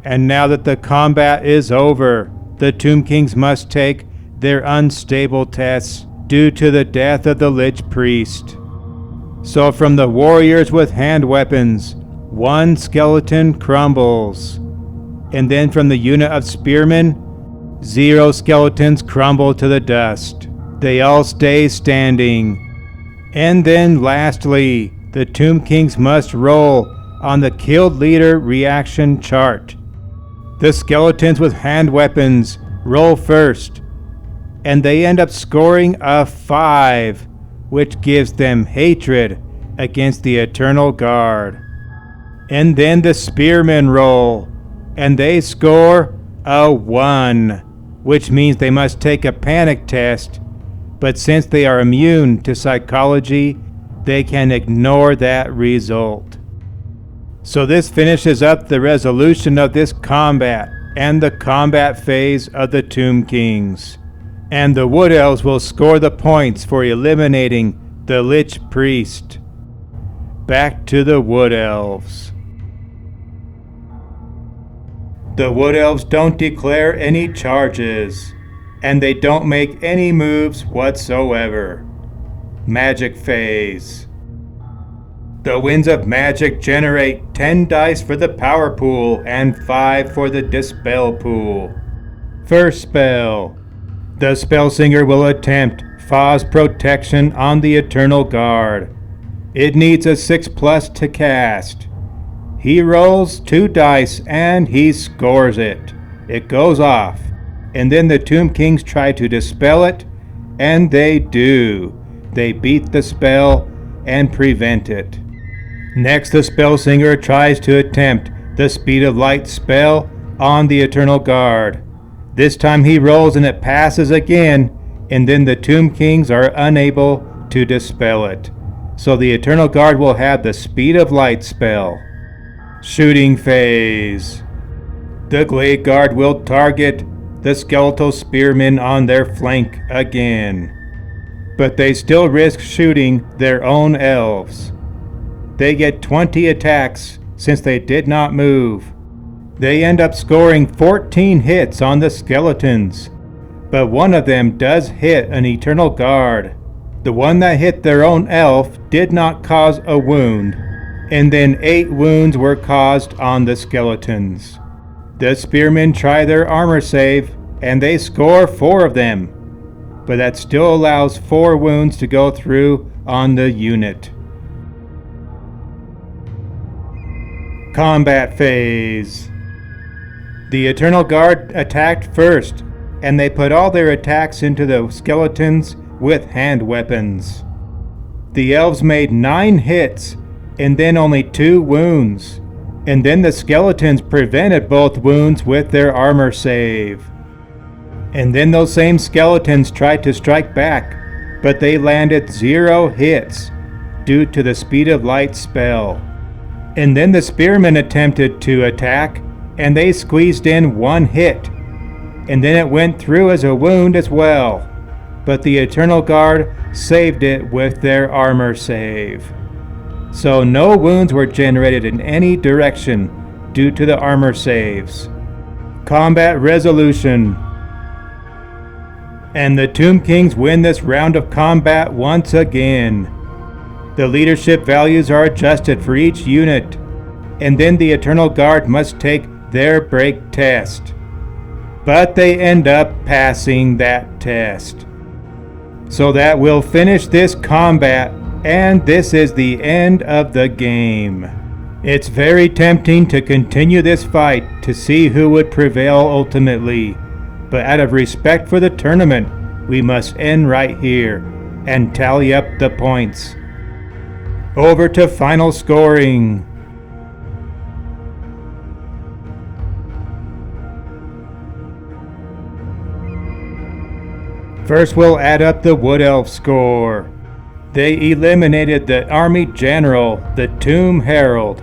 And now that the combat is over, the Tomb Kings must take their unstable tests due to the death of the Lich Priest. So from the warriors with hand weapons, 1 skeleton crumbles. And then from the unit of spearmen, 0 skeletons crumble to the dust. They all stay standing. And then lastly, the Tomb Kings must roll on the killed leader reaction chart. The skeletons with hand weapons roll first, and they end up scoring a 5, which gives them hatred against the Eternal Guard. And then the spearmen roll, and they score a 1, which means they must take a panic test, but since they are immune to psychology, they can ignore that result. So this finishes up the resolution of this combat and the combat phase of the Tomb Kings. And the Wood Elves will score the points for eliminating the Lich Priest. Back to the Wood Elves. The Wood Elves don't declare any charges, and they don't make any moves whatsoever. Magic phase. The winds of magic generate 10 dice for the power pool and 5 for the dispel pool. First spell. The Spellsinger will attempt Fa's protection on the Eternal Guard. It needs a 6+ to cast. He rolls 2 dice and he scores it. It goes off, and then the Tomb Kings try to dispel it, and they do. They beat the spell and prevent it. Next, the Spellsinger tries to attempt the Speed of Light spell on the Eternal Guard. This time he rolls and it passes again, and then the Tomb Kings are unable to dispel it. So the Eternal Guard will have the Speed of Light spell. Shooting phase. The Glade Guard will target the skeletal spearmen on their flank again. But they still risk shooting their own elves. They get 20 attacks since they did not move. They end up scoring 14 hits on the skeletons, but one of them does hit an Eternal Guard. The one that hit their own elf did not cause a wound, and then 8 wounds were caused on the skeletons. The spearmen try their armor save, and they score 4 of them, but that still allows 4 wounds to go through on the unit. Combat phase. The Eternal Guard attacked first, and they put all their attacks into the skeletons with hand weapons. The elves made 9 hits, and then only 2 wounds, and then the skeletons prevented both wounds with their armor save. And then those same skeletons tried to strike back, but they landed 0 hits due to the Speed of Light spell. And then the spearmen attempted to attack, and they squeezed in 1 hit, and then it went through as a wound as well, but the Eternal Guard saved it with their armor save. So no wounds were generated in any direction due to the armor saves. Combat resolution. And the Tomb Kings win this round of combat once again. The leadership values are adjusted for each unit, and then the Eternal Guard must take their break test. But they end up passing that test. So that will finish this combat, and this is the end of the game. It's very tempting to continue this fight to see who would prevail ultimately, but out of respect for the tournament, we must end right here and tally up the points. Over to final scoring. First, we'll add up the Wood Elf score. They eliminated the Army General, the Tomb Herald,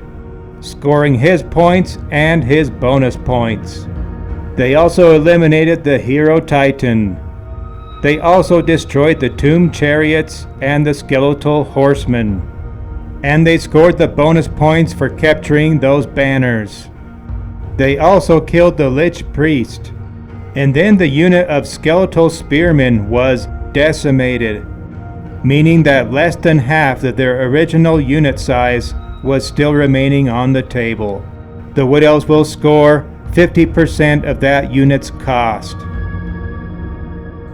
scoring his points and his bonus points. They also eliminated the Hero Titan. They also destroyed the Tomb Chariots and the Skeletal Horsemen. And they scored the bonus points for capturing those banners. They also killed the Lich Priest. And then the unit of Skeletal Spearmen was decimated, meaning that less than half of their original unit size was still remaining on the table. The Wood Elves will score 50% of that unit's cost.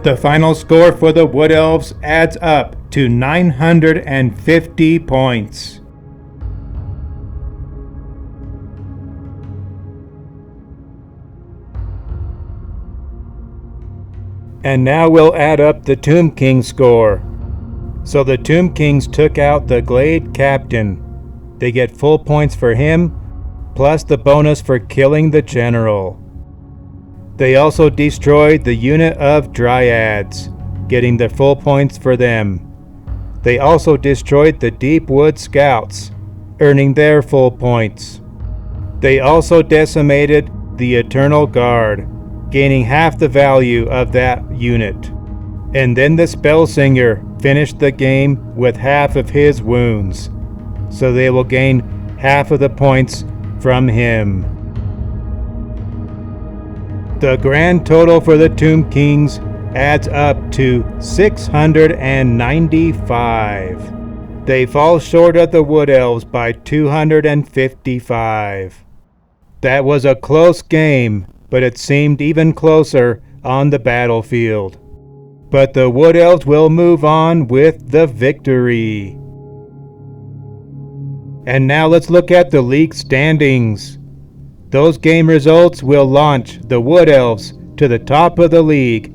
The final score for the Wood Elves adds up to 950 points. And now we'll add up the Tomb King score. So the Tomb Kings took out the Glade Captain. They get full points for him, plus the bonus for killing the General. They also destroyed the unit of Dryads, getting the full points for them. They also destroyed the Deepwood Scouts, earning their full points. They also decimated the Eternal Guard, gaining half the value of that unit. And then the Spellsinger finished the game with half of his wounds, so they will gain half of the points from him. The grand total for the Tomb Kings adds up to 695. They fall short of the Wood Elves by 255. That was a close game, but it seemed even closer on the battlefield. But the Wood Elves will move on with the victory. And now let's look at the league standings. Those game results will launch the Wood Elves to the top of the league.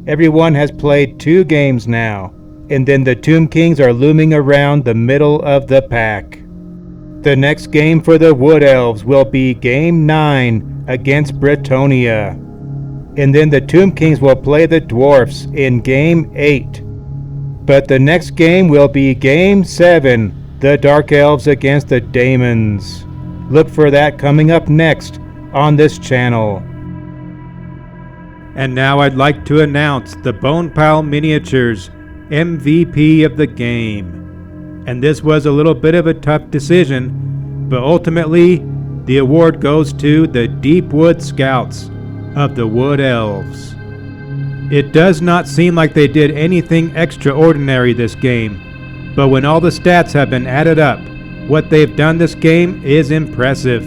Everyone has played 2 games now, and then the Tomb Kings are looming around the middle of the pack. The next game for the Wood Elves will be Game 9 against Bretonnia. And then the Tomb Kings will play the Dwarfs in Game 8. But the next game will be Game 7, the Dark Elves against the Daemons. Look for that coming up next on this channel. And now I'd like to announce the Bonepile Miniatures MVP of the game. And this was a little bit of a tough decision, but ultimately the award goes to the Deepwood Scouts of the Wood Elves. It does not seem like they did anything extraordinary this game, but when all the stats have been added up, what they've done this game is impressive.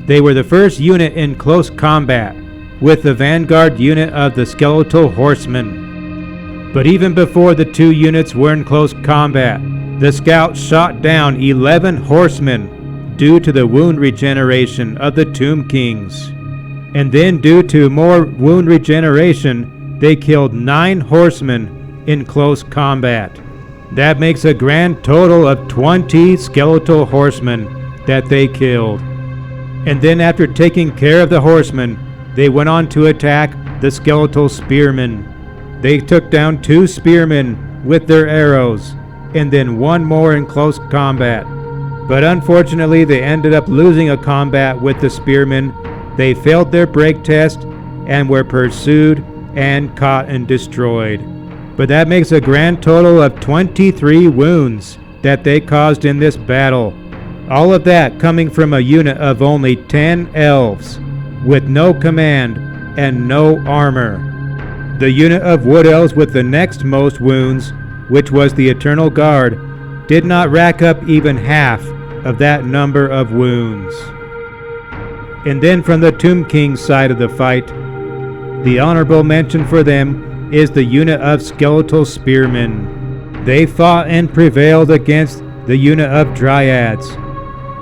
They were the first unit in close combat with the vanguard unit of the Skeletal Horsemen. But even before the 2 units were in close combat, the scouts shot down 11 horsemen due to the wound regeneration of the Tomb Kings. And then due to more wound regeneration, they killed 9 horsemen in close combat. That makes a grand total of 20 skeletal horsemen that they killed. And then after taking care of the horsemen, they went on to attack the skeletal spearmen. They took down 2 spearmen with their arrows, and then 1 more in close combat. But unfortunately, they ended up losing a combat with the spearmen. They failed their break test and were pursued and caught and destroyed. But that makes a grand total of 23 wounds that they caused in this battle. All of that coming from a unit of only 10 elves, with no command and no armor. The unit of Wood Elves with the next most wounds, which was the Eternal Guard, did not rack up even half of that number of wounds. And then from the Tomb King's side of the fight, the honorable mention for them is the unit of Skeletal Spearmen. They fought and prevailed against the unit of Dryads,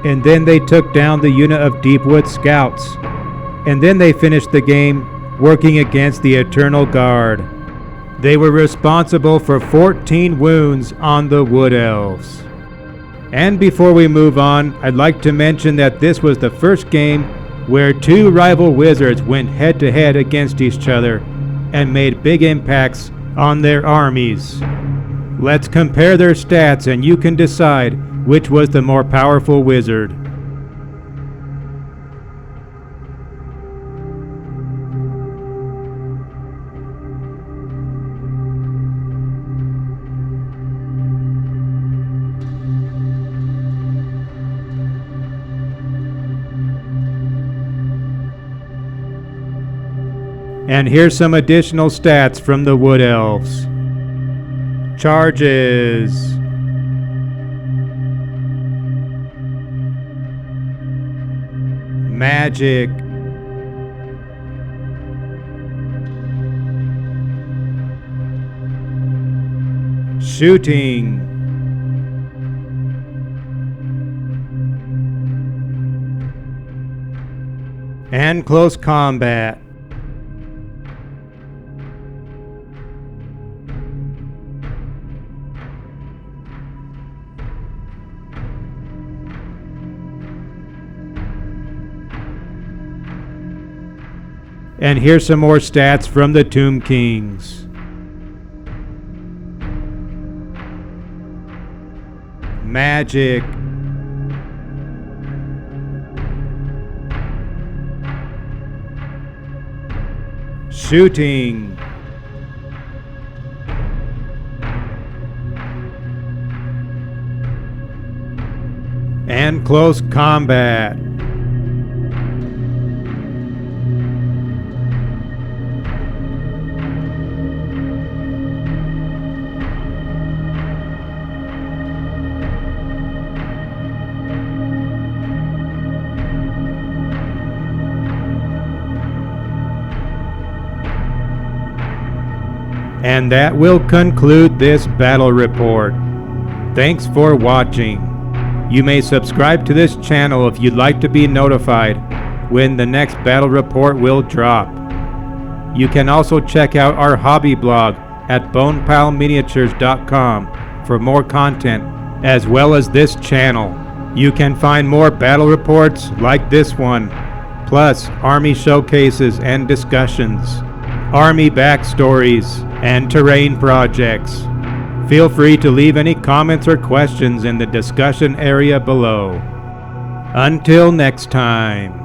and then they took down the unit of Deepwood Scouts, and then they finished the game working against the Eternal Guard. They were responsible for 14 wounds on the Wood Elves. And before we move on, I'd like to mention that this was the first game where two rival wizards went head to head against each other and made big impacts on their armies. Let's compare their stats and you can decide which was the more powerful wizard. And here's some additional stats from the Wood Elves. Charges. Magic. Shooting. And close combat. And here's some more stats from the Tomb Kings. Magic. Shooting. And close combat. And that will conclude this battle report. Thanks for watching. You may subscribe to this channel if you'd like to be notified when the next battle report will drop. You can also check out our hobby blog at bonepileminiatures.com for more content, as well as this channel. You can find more battle reports like this one, plus army showcases and discussions, army backstories, and terrain projects. Feel free to leave any comments or questions in the discussion area below. Until next time.